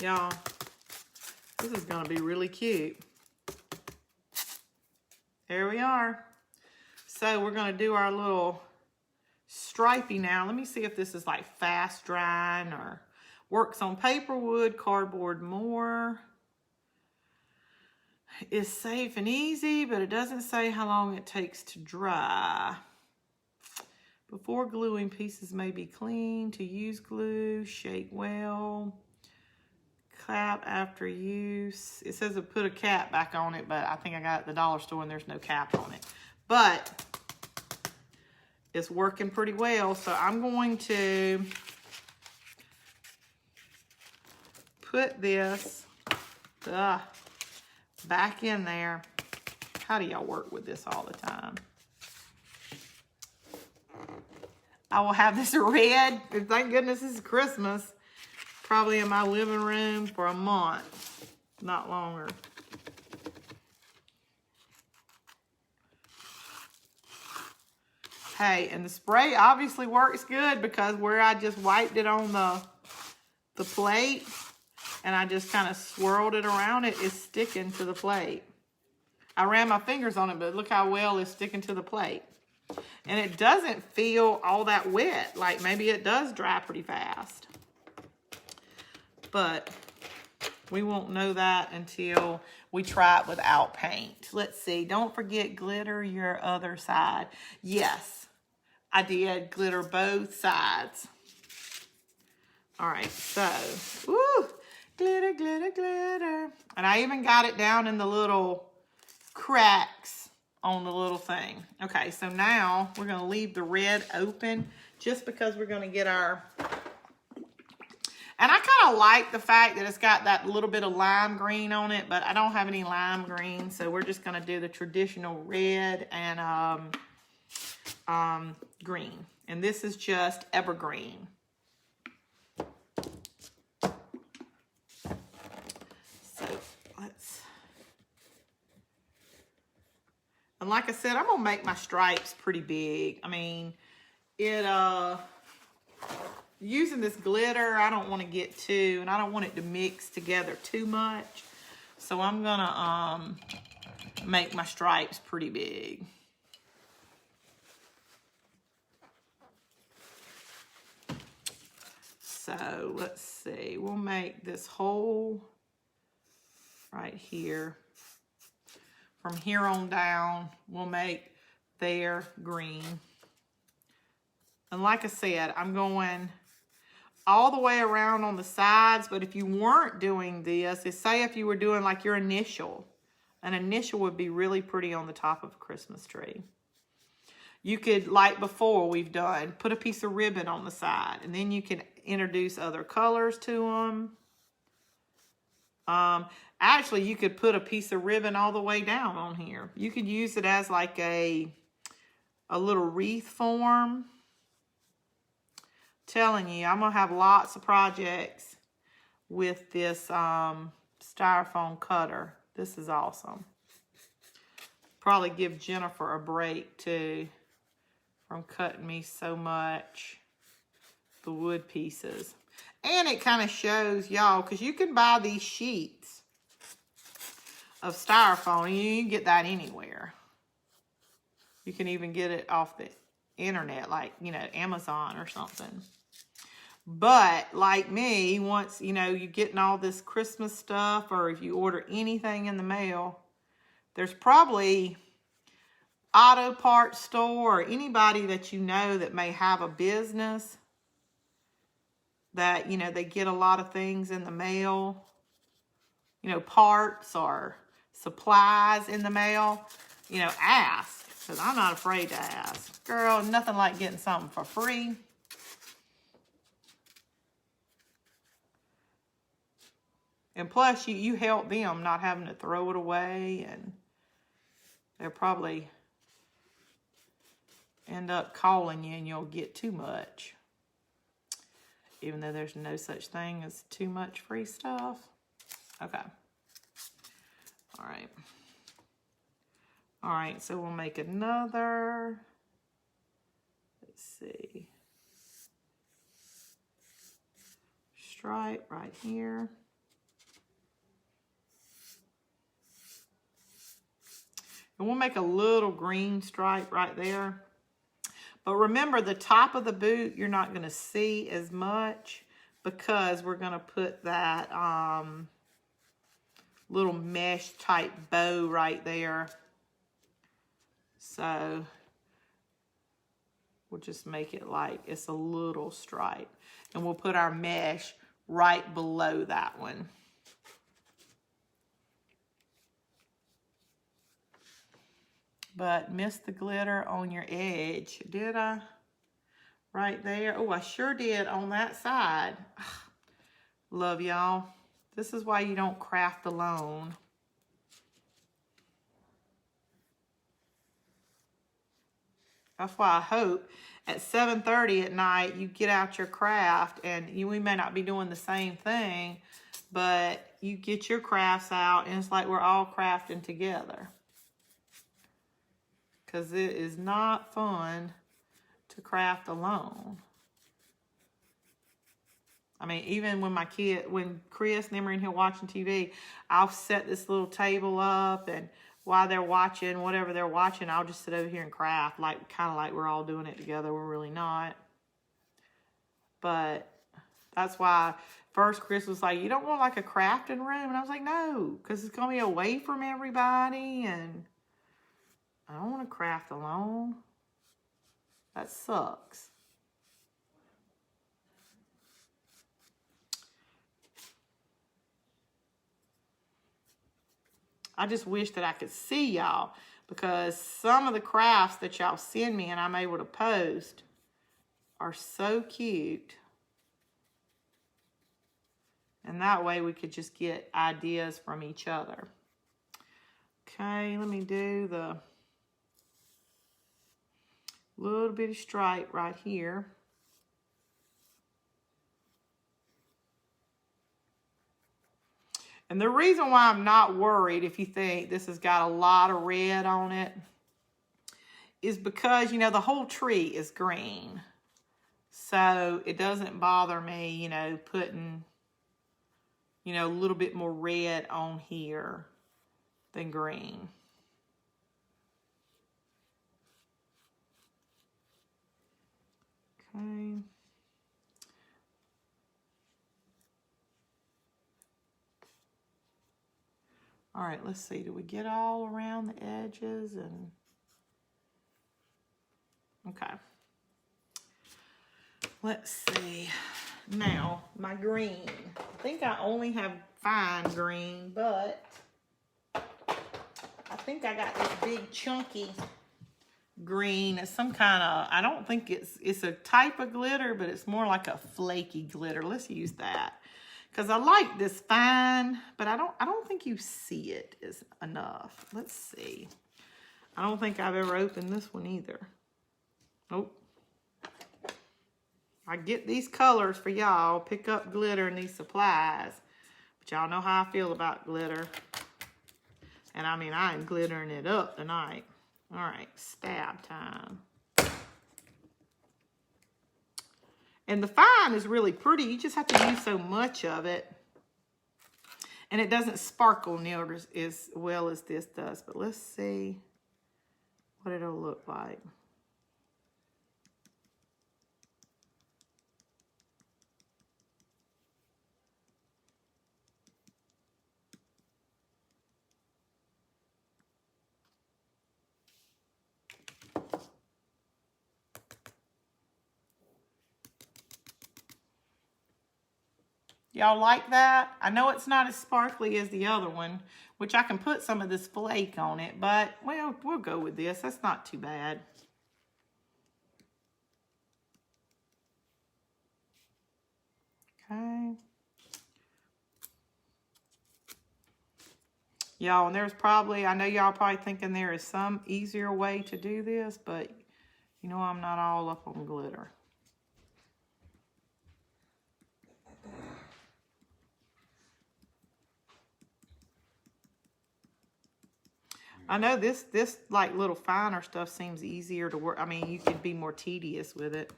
Y'all, this is going to be really cute. There we are. So we're going to do our little stripey now. Let me see if this is like fast drying or works on paper, wood, cardboard more. It's safe and easy, but it doesn't say how long it takes to dry. Before gluing, pieces may be cleaned. To use glue, shake well. Cap after use. It says to put a cap back on it, but I think I got it at the dollar store and there's no cap on it. But it's working pretty well, so I'm going to put this back in there. How do y'all work with this all the time? I will have this red, and thank goodness this is Christmas, probably in my living room for a month, not longer. Hey, and the spray obviously works good because where I just wiped it on the plate and I just kind of swirled it around, it is sticking to the plate. I ran my fingers on it, but look how well it's sticking to the plate. And it doesn't feel all that wet. Like maybe it does dry pretty fast. But we won't know that until we try it without paint. Let's see. Don't forget glitter your other side. Yes, I did glitter both sides. All right, so, woo, glitter, glitter, glitter. And I even got it down in the little cracks on the little thing. Okay, so now we're going to leave the red open just because we're going to get our... And I kind of like the fact that it's got that little bit of lime green on it, but I don't have any lime green, so we're just going to do the traditional red and green. And this is just evergreen. So let's... And like I said, I'm going to make my stripes pretty big. I mean, using this glitter, I don't want to get too, and I don't want it to mix together too much. So I'm going to make my stripes pretty big. So let's see, we'll make this hole right here. From here on down, we'll make their green. And like I said, I'm going all the way around on the sides, but if you weren't doing this, say if you were doing like your initial, an initial would be really pretty on the top of a Christmas tree. You could, like before we've done, put a piece of ribbon on the side, and then you can introduce other colors to them. Actually, you could put a piece of ribbon all the way down on here. You could use it as like a little wreath form. Telling you, I'm going to have lots of projects with this styrofoam cutter. This is awesome. Probably give Jennifer a break too from cutting me so much the wood pieces. And it kind of shows y'all, because you can buy these sheets of styrofoam and you can get that anywhere. You can even get it off the internet, like, you know, Amazon or something. But like me, once, you know, you're getting all this Christmas stuff, or if you order anything in the mail, there's probably auto parts store or anybody that you know that may have a business that, you know, they get a lot of things in the mail, you know, parts or supplies in the mail. You know, ask, because I'm not afraid to ask. Girl, nothing like getting something for free. And plus, you help them not having to throw it away, and they'll probably end up calling you and you'll get too much. Even though there's no such thing as too much free stuff. Okay. All right. All right, so we'll make another, let's see, stripe right here. And we'll make a little green stripe right there. But remember, the top of the boot, you're not going to see as much because we're going to put that little mesh type bow right there. So we'll just make it like it's a little stripe. And we'll put our mesh right below that one. But missed the glitter on your edge, did I? Right there. Oh, I sure did on that side. Love y'all. This is why you don't craft alone. That's why I hope at 7:30 at night you get out your craft, and we may not be doing the same thing, but you get your crafts out and it's like we're all crafting together. Because it is not fun to craft alone. I mean, even when Chris and them are in here watching TV, I'll set this little table up, and while they're watching whatever they're watching, I'll just sit over here and craft, like kind of like we're all doing it together. We're really not. But that's why first Chris was like, you don't want like a crafting room? And I was like, no, because it's going to be away from everybody, and I don't want to craft alone. That sucks. I just wish that I could see y'all, because some of the crafts that y'all send me and I'm able to post are so cute. And that way we could just get ideas from each other. Okay, let me do the little bit of stripe right here. And the reason why I'm not worried, if you think this has got a lot of red on it, is because, you know, the whole tree is green. So it doesn't bother me, you know, putting, you know, a little bit more red on here than green. Okay. All right, let's see. Do we get all around the edges? And okay. Let's see. Now, my green. I think I only have fine green, but I think I got this big chunky green. It's some kind of, I don't think it's a type of glitter, but it's more like a flaky glitter. Let's use that. Because I like this fine, but I don't think you see it is enough. Let's see. I don't think I've ever opened this one either. Nope. I get these colors for y'all, pick up glitter and these supplies. But y'all know how I feel about glitter. And I mean, I am glittering it up tonight. All right, stab time. And the fine is really pretty. You just have to use so much of it. And it doesn't sparkle near as well as this does. But let's see what it'll look like. Y'all like that? I know it's not as sparkly as the other one, which I can put some of this flake on it, but well, we'll go with this. That's not too bad. Okay. Y'all, and there's probably, I know y'all probably thinking there is some easier way to do this, but you know I'm not all up on glitter. I know this like little finer stuff seems easier to work. I mean, you could be more tedious with it.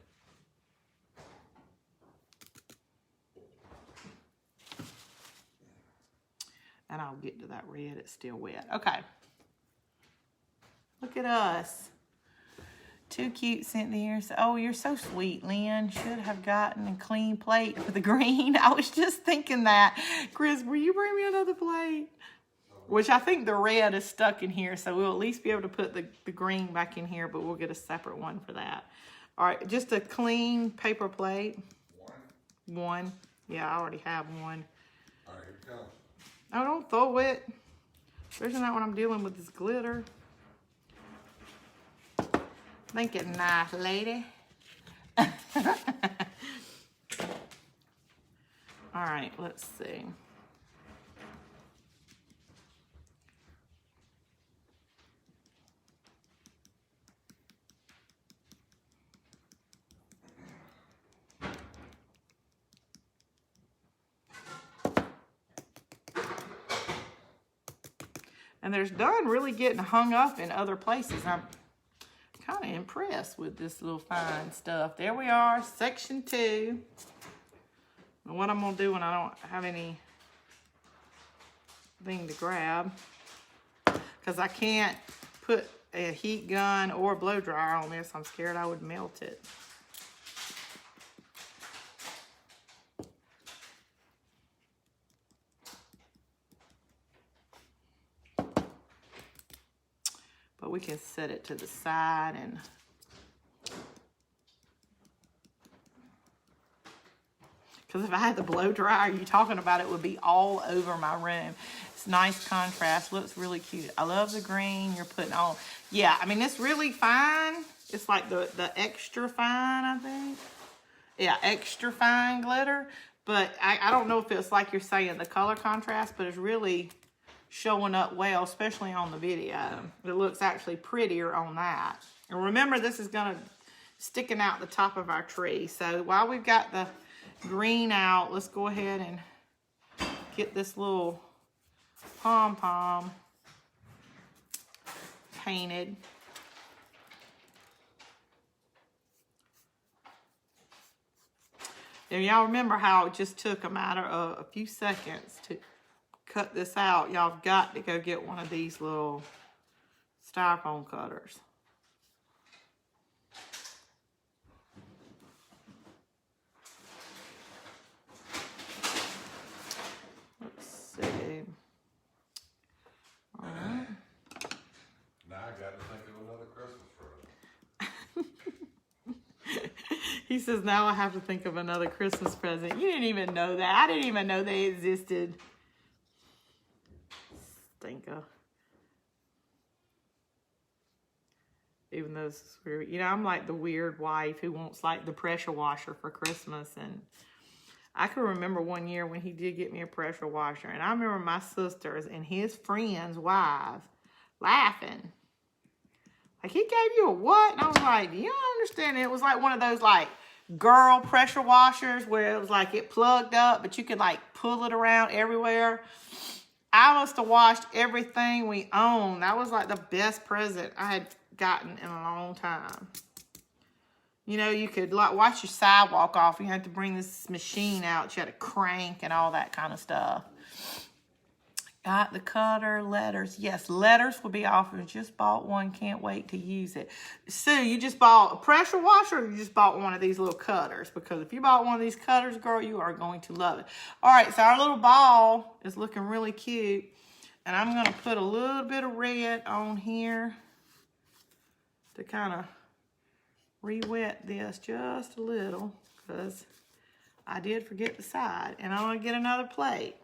And I'll get to that red. It's still wet. Okay. Look at us. Too cute, Cynthia. Oh, you're so sweet, Lynn. Should have gotten a clean plate for the green. I was just thinking that. Chris, will you bring me another plate? Which I think the red is stuck in here, so we'll at least be able to put the green back in here, but we'll get a separate one for that. All right, just a clean paper plate. One. Yeah, I already have one. All right, here it comes. Oh, don't throw it. Especially not when I'm dealing with this glitter. Think it nice, lady. All right, let's see. And there's done really getting hung up in other places. I'm kind of impressed with this little fine stuff. There we are, section 2. And what I'm going to do when I don't have any thing to grab, because I can't put a heat gun or a blow dryer on this. I'm scared I would melt it. But we can set it to the side and because if I had the blow dryer you're talking about, it would be all over my room. It's nice contrast, looks really cute. I love the green you're putting on. Yeah, I mean, it's really fine. It's like the extra fine, I think. Yeah, extra fine glitter. But I don't know if it's like you're saying the color contrast, but it's really showing up well, especially on the video. It looks actually prettier on that. And remember, this is going to sticking out the top of our tree. So while we've got the green out, let's go ahead and get this little pom-pom painted. And y'all remember how it just took a matter of a few seconds to cut this out. Y'all have got to go get one of these little styrofoam cutters. Let's see. All right. Now I got to think of another Christmas present. He says, now I have to think of another Christmas present. You didn't even know that. I didn't even know they existed. Stinker. Even though this is weird. You know, I'm like the weird wife who wants like the pressure washer for Christmas. And I can remember one year when he did get me a pressure washer. And I remember my sisters and his friends' wives laughing. Like, he gave you a what? And I was like, do you understand? It was like one of those like girl pressure washers where it was like it plugged up, but you could like pull it around everywhere. I must have washed everything we owned. That was like the best present I had gotten in a long time. You know, you could like wash your sidewalk off. You had to bring this machine out. You had to crank and all that kind of stuff. Got the cutter, letters. Yes, letters will be offered. Just bought one. Can't wait to use it. Sue, you just bought a pressure washer or you just bought one of these little cutters? Because if you bought one of these cutters, girl, you are going to love it. All right, so our little ball is looking really cute. And I'm going to put a little bit of red on here to kind of re-wet this just a little because I did forget the side. And I'm going to get another plate.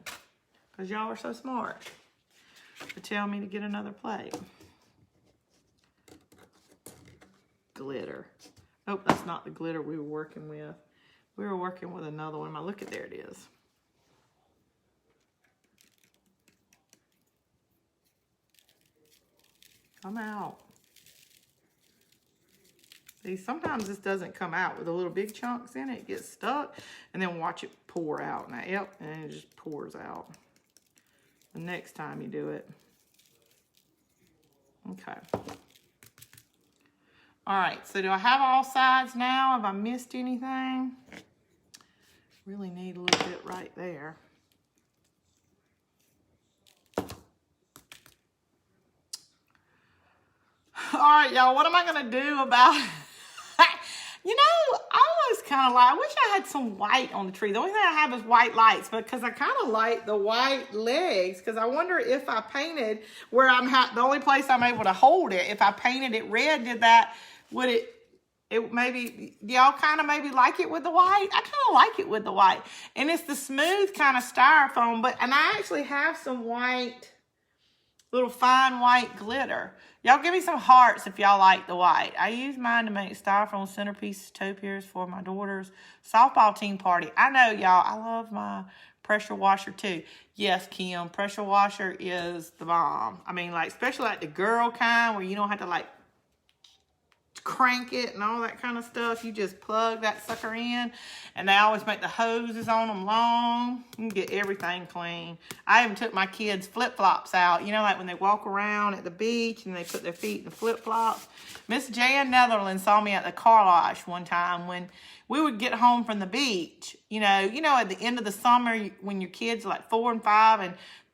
Because y'all are so smart to tell me to get another plate. Glitter. Oh, that's not the glitter we were working with. We were working with another one. Look at, there it is. Come out. See, sometimes this doesn't come out with the little big chunks in it. It gets stuck. And then watch it pour out. Now, yep, and it just pours out. The next time you do it. Okay. All right, so do I have all sides now? Have I missed anything? Really need a little bit right there. All right, y'all, what am I gonna do about You know, I always kind of like, I wish I had some white on the tree. The only thing I have is white lights, because I kind of like the white legs, because I wonder if I painted where the only place I'm able to hold it, if I painted it red, would it maybe, y'all kind of maybe like it with the white? I kind of like it with the white. And it's the smooth kind of styrofoam, and I actually have some white, little fine white glitter. Y'all give me some hearts if y'all like the white. I use mine to make styrofoam centerpieces, topiaries for my daughter's softball team party. I know, y'all, I love my pressure washer too. Yes, Kim, pressure washer is the bomb. I mean, like, especially like the girl kind where you don't have to like crank it and all that kind of stuff. You just plug that sucker in, and they always make the hoses on them long. You can get everything clean. I even took my kids' flip-flops out. You know, like when they walk around at the beach and they put their feet in the flip-flops. Miss Jan Netherland saw me at the car wash one time when we would get home from the beach. You know, at the end of the summer when your kids are like 4 and 5 and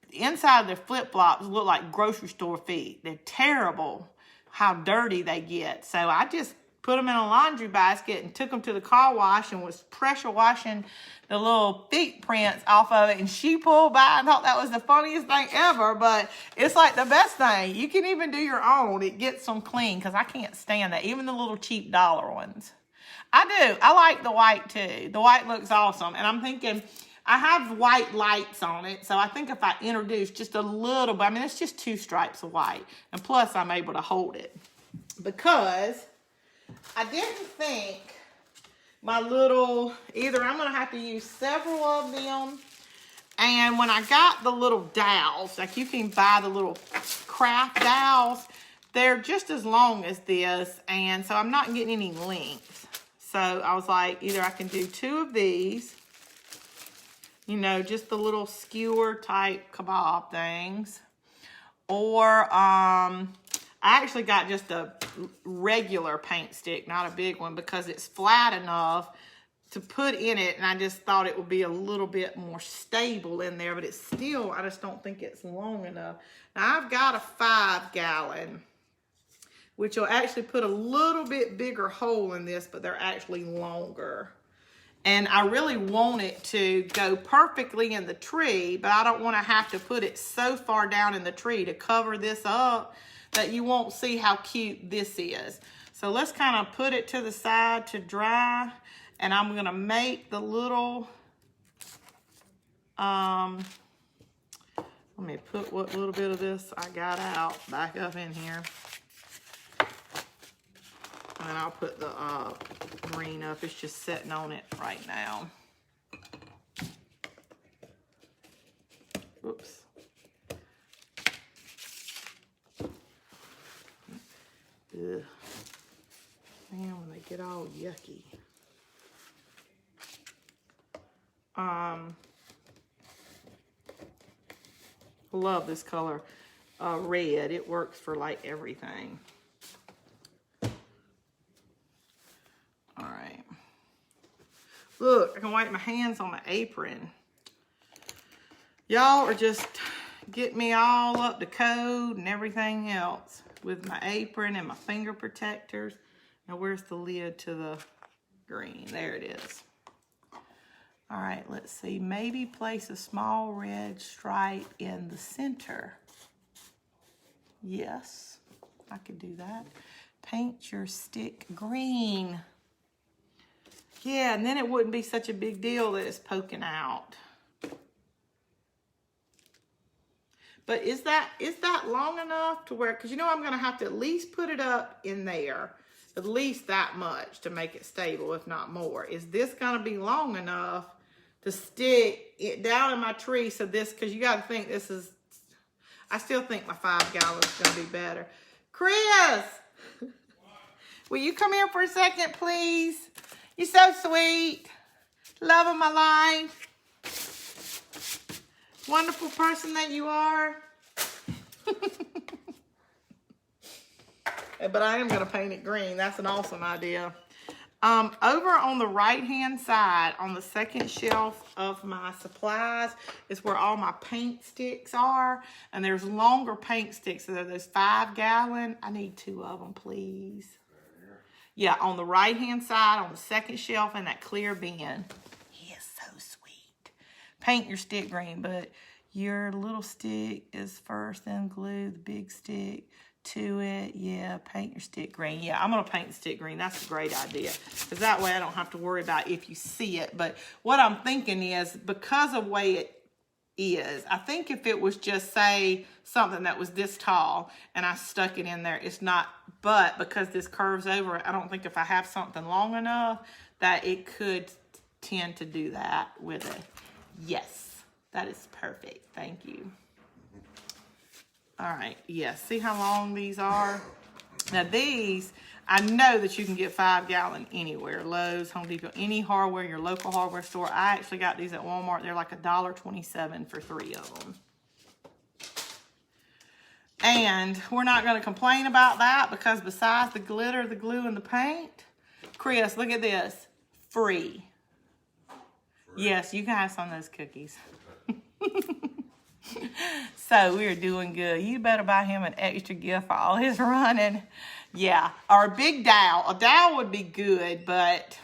the inside of their flip-flops look like grocery store feet. They're terrible how dirty they get. So I just put them in a laundry basket and took them to the car wash and was pressure washing the little feet prints off of it. And she pulled by and thought that was the funniest thing ever. But it's like the best thing. You can even do your own. It gets them clean because I can't stand that. Even the little cheap dollar ones. I do. I like the white too. The white looks awesome. And I'm thinking, I have white lights on it, so I think if I introduce just a little bit, I mean, it's just 2 stripes of white, and plus I'm able to hold it. Because I didn't think my little, either I'm going to have to use several of them, and when I got the little dowels, like you can buy the little craft dowels, they're just as long as this, and so I'm not getting any length. So I was like, either I can do 2 of these, you know, just the little skewer type kebab things. Or I actually got just a regular paint stick, not a big one, because it's flat enough to put in it. And I just thought it would be a little bit more stable in there, but it's still, I just don't think it's long enough. Now I've got a 5-gallon, which will actually put a little bit bigger hole in this, but they're actually longer. And I really want it to go perfectly in the tree, but I don't want to have to put it so far down in the tree to cover this up that you won't see how cute this is. So let's kind of put it to the side to dry. And I'm going to make the little, let me put what little bit of this I got out back up in here. And I'll put the green up. It's just sitting on it right now. Oops. Ugh. Man, when they get all yucky. I love this color, red. It works for like everything. Alright. Look, I can wipe my hands on my apron. Y'all are just getting me all up to code and everything else with my apron and my finger protectors. Now, where's the lid to the green? There it is. Alright, let's see. Maybe place a small red stripe in the center. Yes, I could do that. Paint your stick green. Yeah, and then it wouldn't be such a big deal that it's poking out. But is that long enough to where, because you know I'm going to have to at least put it up in there, at least that much to make it stable, if not more. Is this going to be long enough to stick it down in my tree? So this, because you got to think this is, I still think my 5-gallon is going to be better. Chris, will you come here for a second, please? You're so sweet. Love of my life. Wonderful person that you are. But I am going to paint it green. That's an awesome idea. Over on the right-hand side, on the second shelf of my supplies, is where all my paint sticks are. And there's longer paint sticks. So there's 5-gallon. I need 2 of them, please. Yeah, on the right-hand side, on the second shelf in that clear bin. He is so sweet. Paint your stick green, but your little stick is first, then glue the big stick to it. Yeah, paint your stick green. Yeah, I'm going to paint the stick green. That's a great idea. Because that way I don't have to worry about if you see it. But what I'm thinking is, because of the way it is, I think if it was just, say, something that was this tall and I stuck it in there, it's not, but because this curves over, I don't think if I have something long enough that it could tend to do that with it. Yes, that is perfect. Thank you. All right, yes, see how long these are? Now these, I know that you can get 5 gallon anywhere. Lowe's, Home Depot, any hardware, your local hardware store. I actually got these at Walmart. They're like $1.27 for 3 of them. And we're not going to complain about that because besides the glitter, the glue, and the paint, Chris, look at this. Free. Yes, you can have some of those cookies. So we're doing good. You better buy him an extra gift for all his running. Yeah, or a big dowel. A dowel would be good, but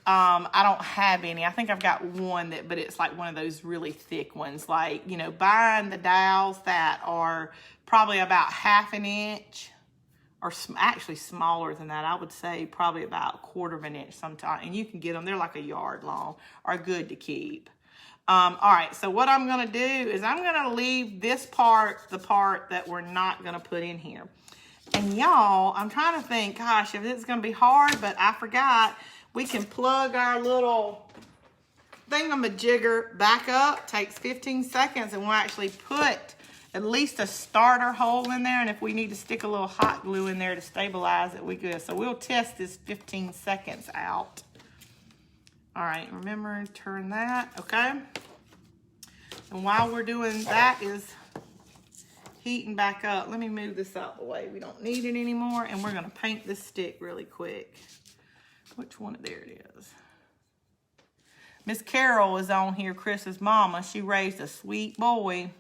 I don't have any. I think I've got one but it's like one of those really thick ones. Like, you know, buying the dowels that are probably about 1/2 inch, or actually smaller than that. I would say probably about 1/4 inch sometimes. And you can get them. They're like a yard long, are good to keep. All right, so what I'm going to do is I'm going to leave this part, the part that we're not going to put in here. And y'all, I'm trying to think, gosh, if it's going to be hard, but I forgot, we can plug our little thingamajigger back up. Takes 15 seconds, and we'll actually put at least a starter hole in there. And if we need to stick a little hot glue in there to stabilize it, we good. So we'll test this 15 seconds out. All right, remember to turn that, okay? And while we're doing that is heating back up. Let me move this out the way. We don't need it anymore. And we're gonna paint this stick really quick. Which one? There it is. Miss Carol is on here, Chris's mama. She raised a sweet boy.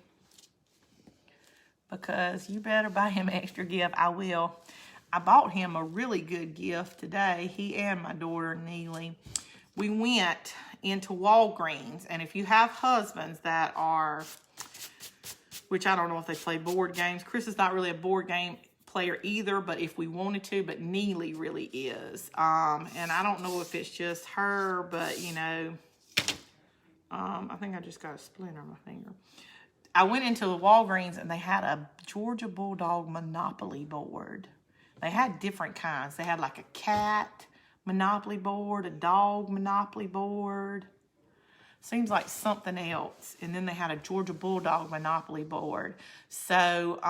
Because you better buy him an extra gift. I will. I bought him a really good gift today. He and my daughter, Neely. We went into Walgreens, and if you have husbands that are, which I don't know if they play board games. Chris is not really a board game player either, but if we wanted to, but Neely really is. And I don't know if it's just her, but you know, I think I just got a splinter on my finger. I went into the Walgreens and they had a Georgia Bulldog Monopoly board. They had different kinds. They had like a cat Monopoly board, a dog Monopoly board. Seems like something else. And then they had a Georgia Bulldog Monopoly board. So,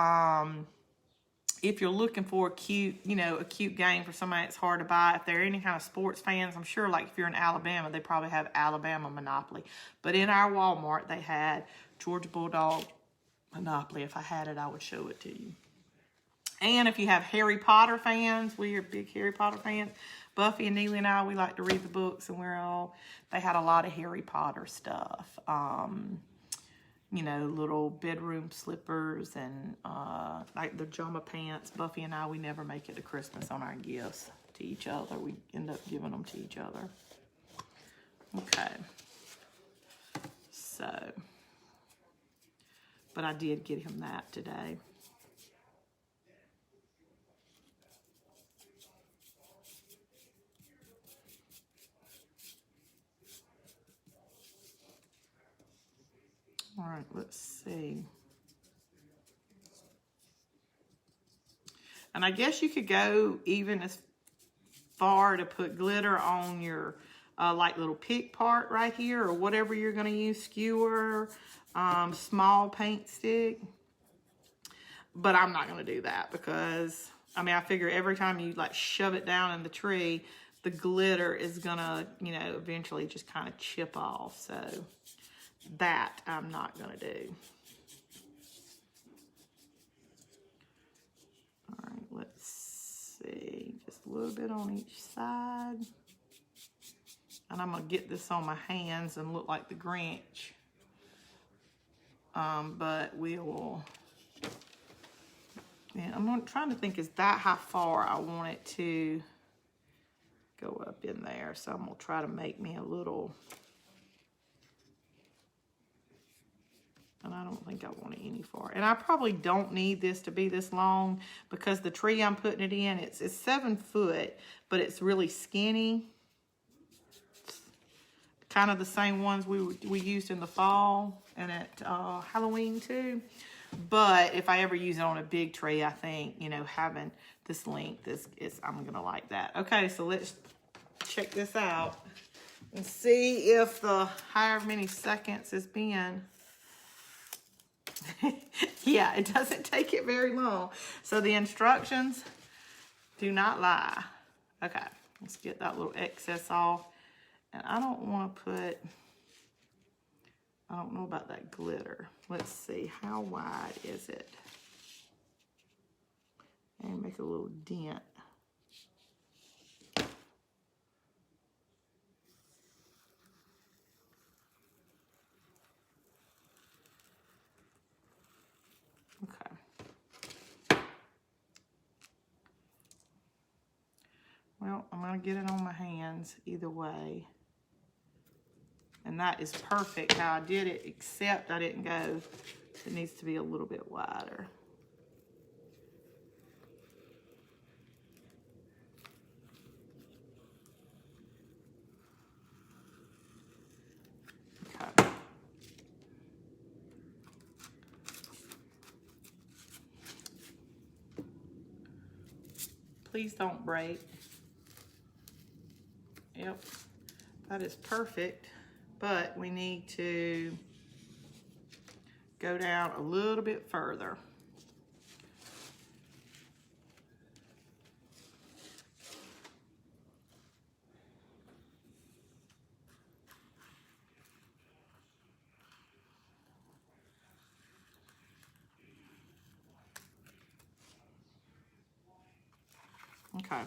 if you're looking for a cute game for somebody that's hard to buy, if they're any kind of sports fans, I'm sure like if you're in Alabama, they probably have Alabama Monopoly. But in our Walmart, they had Georgia Bulldog Monopoly. If I had it, I would show it to you. And if you have Harry Potter fans, we are big Harry Potter fans. Buffy and Neely and I, we like to read the books, and they had a lot of Harry Potter stuff. You know, little bedroom slippers and like the pajama pants. Buffy and I, we never make it to Christmas on our gifts to each other. We end up giving them to each other. Okay. So, but I did get him that today. All right, let's see. And I guess you could go even as far to put glitter on your like little pick part right here, or whatever you're going to use, skewer, small paint stick. But I'm not going to do that because, I mean, I figure every time you like shove it down in the tree, the glitter is going to, you know, eventually just kind of chip off. So that I'm not going to do. All right, let's see. Just a little bit on each side. And I'm going to get this on my hands and look like the Grinch. But we will... Yeah, I'm trying to think, is that how far I want it to go up in there? So I'm going to try to make me a little... And I don't think I want it any far. And I probably don't need this to be this long because the tree I'm putting it in, it's 7 foot, but it's really skinny. It's kind of the same ones we used in the fall and at Halloween too. But if I ever use it on a big tree, I think, you know, having this length I'm going to like that. Okay, so let's check this out and see if the however many seconds it's been. Yeah, it doesn't take it very long. So the instructions, Do not lie. Okay, let's get that little excess off. And I don't want to put, I don't know about that glitter. Let's see, how wide is it? And make a little dent. Okay. Well, I'm going to get it on my hands either way. And that is perfect how I did it, except I didn't go. It needs to be a little bit wider. Okay. Please don't break. Yep, that is perfect. But we need to go down a little bit further. Okay,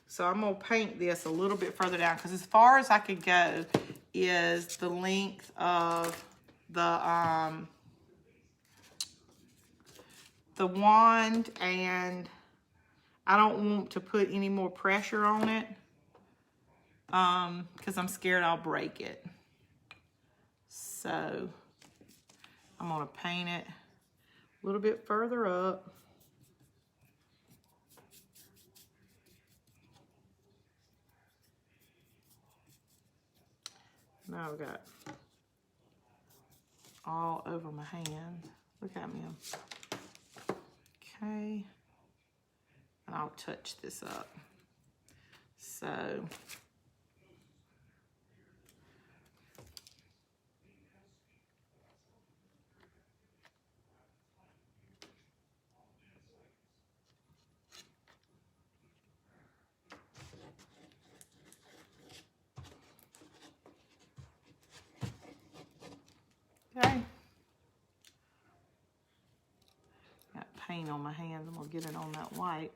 so I'm gonna paint this a little bit further down because as far as I could go is the length of the wand, and I don't want to put any more pressure on it because I'm scared I'll break it. So I'm gonna paint it a little bit further up. Now I've got all over my hand. Look at me. Okay. And I'll touch this up. So. Okay. Got paint on my hands. I'm gonna get it on that white.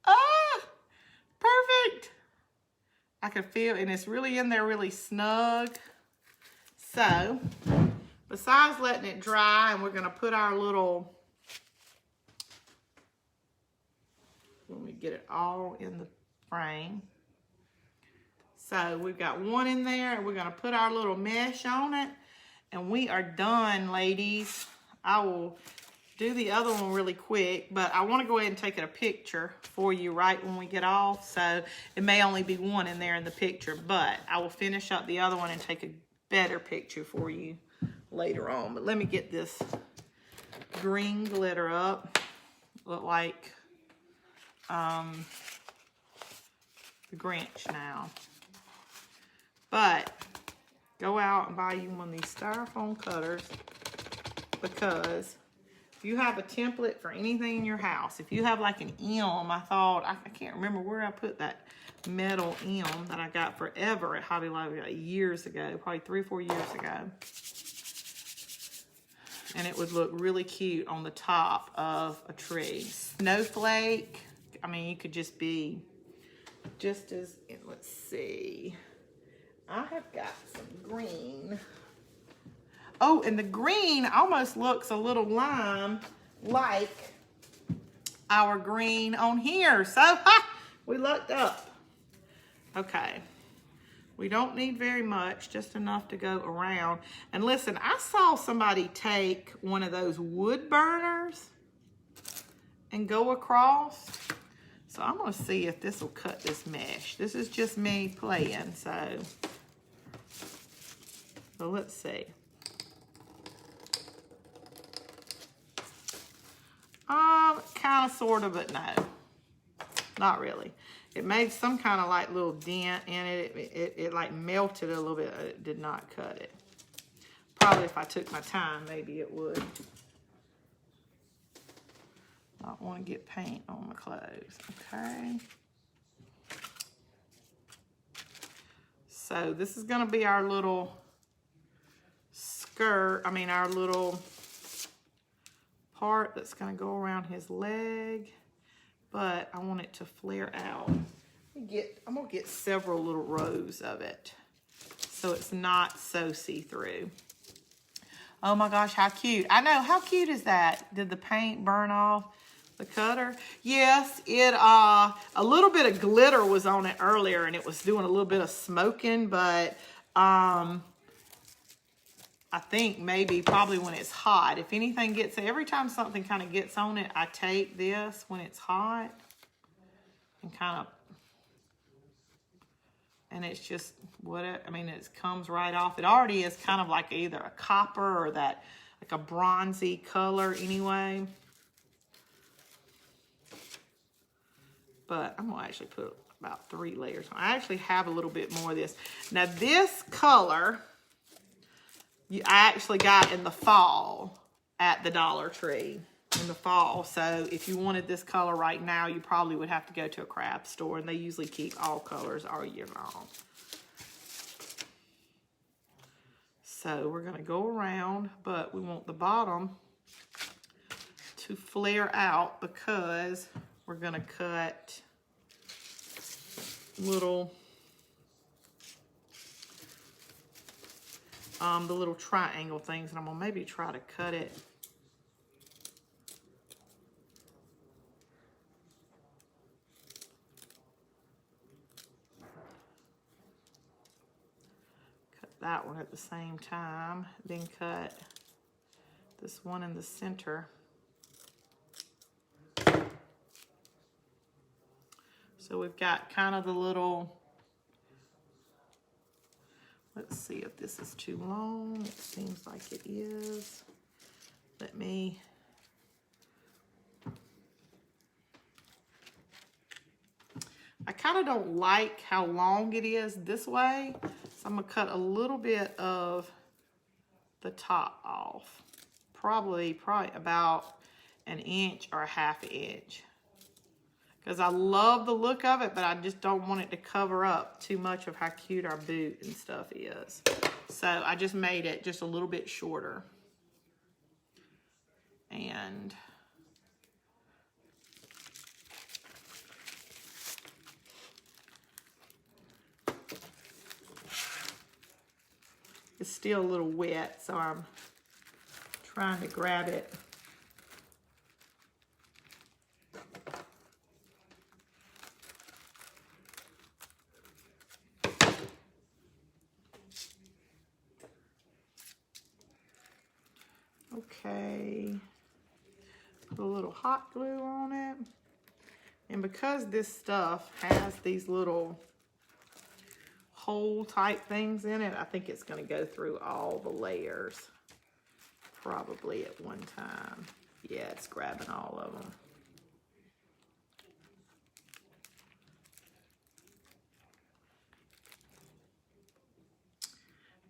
Ah! Perfect! I can feel, and it's really in there really snug. So, besides letting it dry, and we're gonna put our little, let me get it all in the frame. So we've got one in there, and we're gonna put our little mesh on it, and we are done, ladies. I will do the other one really quick, but I wanna go ahead and take a picture for you right when we get off. So it may only be one in there in the picture, but I will finish up the other one and take a better picture for you later on. But let me get this green glitter up. Look like the Grinch now. But go out and buy you one of these styrofoam cutters, because if you have a template for anything in your house, if you have like an M, I thought, I can't remember where I put that metal M that I got forever at Hobby Lobby years ago, probably 3 or 4 years ago. And it would look really cute on the top of a tree. Snowflake, I mean, you could just be just as, let's see. I have got some green. Oh, and the green almost looks a little lime like our green on here. So, ha, we lucked up. Okay. We don't need very much, just enough to go around. And listen, I saw somebody take one of those wood burners and go across. So I'm gonna see if this will cut this mesh. This is just me playing, so let's see. Kind of, sort of, but no, not really. It made some kind of like little dent in it. It like melted a little bit. It did not cut it. Probably if I took my time, maybe it would. Not want to get paint on my clothes. Okay. So this is going to be our little skirt. I mean, our little part that's going to go around his leg. But I want it to flare out. I'm going to get several little rows of it so it's not so see-through. Oh my gosh, how cute. I know, how cute is that? Did the paint burn off the cutter? Yes, a little bit of glitter was on it earlier and it was doing a little bit of smoking, but I think probably when it's hot. If anything gets, every time something kind of gets on it, I take this when it's hot and and it's just it comes right off. It already is kind of like either a copper or that, like a bronzy color anyway. But I'm gonna actually put about 3 layers on. I actually have a little bit more of this. Now this color, I actually got in the fall at the Dollar Tree in the fall. So if you wanted this color right now, you probably would have to go to a craft store, and they usually keep all colors all year long. So we're gonna go around, but we want the bottom to flare out because we're gonna cut little, the little triangle things, and I'm gonna maybe try to cut it that one at the same time, then cut this one in the center. So we've got kind of the little, let's see if this is too long. It seems like it is. I kind of don't like how long it is this way, so I'm gonna cut a little bit of the top off. Probably about 1 inch or 1/2 inch. Because I love the look of it, but I just don't want it to cover up too much of how cute our boot and stuff is. So I just made it just a little bit shorter. And it's still a little wet, so I'm trying to grab it. Okay, put a little hot glue on it. And because this stuff has these little hole type things in it, I think it's going to go through all the layers probably at one time. Yeah, it's grabbing all of them.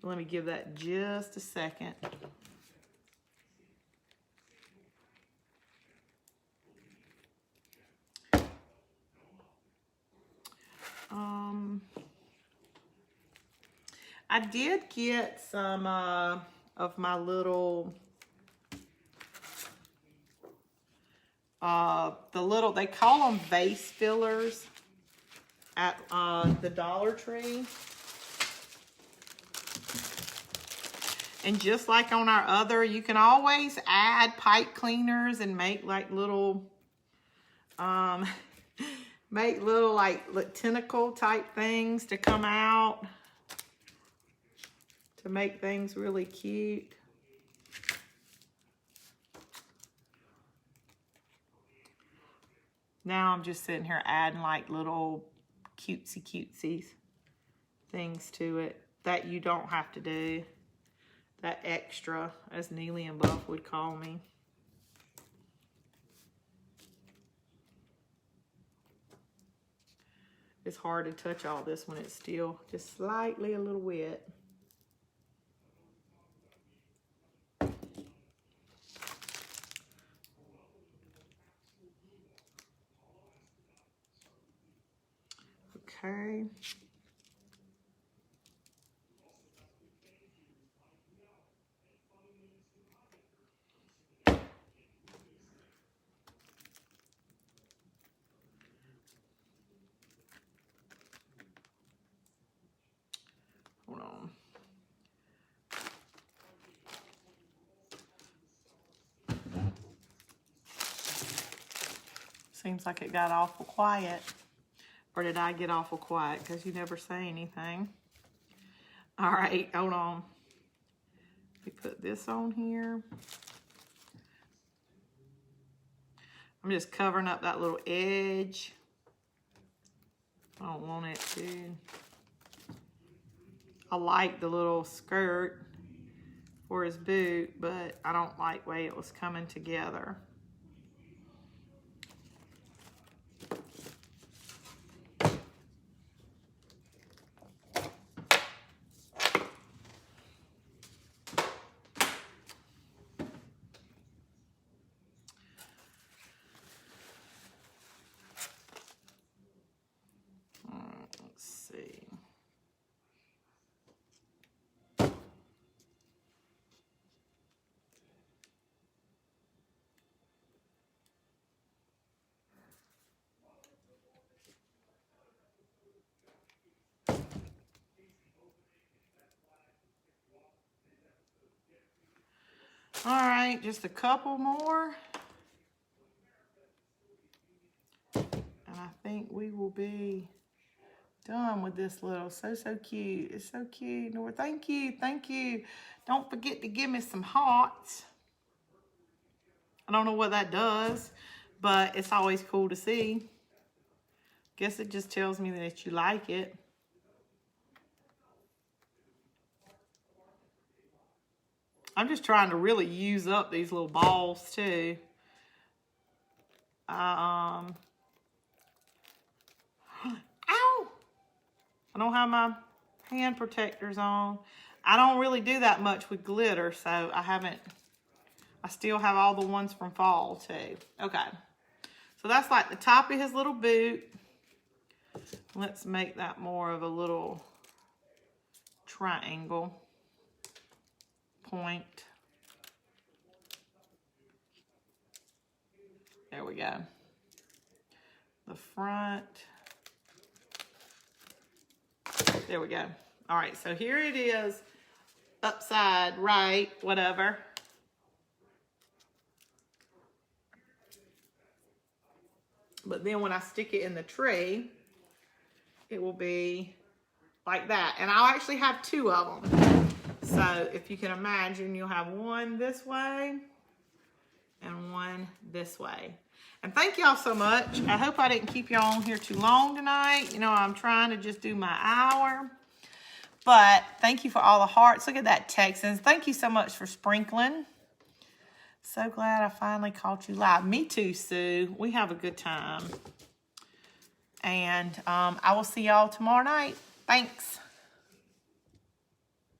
Let me give that just a second. I did get some of my little, they call them vase fillers at the Dollar Tree. And just like on our other, you can always add pipe cleaners and make like little, like tentacle type things to come out to make things really cute. Now I'm just sitting here adding like little cutesy things to it that you don't have to do. That extra, as Neely and Buff would call me. It's hard to touch all this when it's still just slightly a little wet. Hold on. Seems like it got awful quiet. Or did I get awful quiet? Because you never say anything. All right, hold on. We put this on here. I'm just covering up that little edge. I don't want it to. I like the little skirt for his boot, but I don't like the way it was coming together. Let's see. All right, just a couple more. And I think we will be done with this little. So cute. It's so cute. Nora, thank you. Thank you. Don't forget to give me some hearts. I don't know what that does, but it's always cool to see. Guess it just tells me that you like it. I'm just trying to really use up these little balls too. Ow! I don't have my hand protectors on. I don't really do that much with glitter, so I still have all the ones from fall too. Okay, so that's like the top of his little boot. Let's make that more of a little triangle point. There we go. The front. There we go. All right, so here it is, upside, right, whatever. But then when I stick it in the tree, it will be like that. And I'll actually have two of them. So if you can imagine, you'll have one this way and one this way. And thank y'all so much. I hope I didn't keep y'all on here too long tonight. You know, I'm trying to just do my hour. But thank you for all the hearts. Look at that, Texans. Thank you so much for sprinkling. So glad I finally caught you live. Me too, Sue. We have a good time. And I will see y'all tomorrow night. Thanks.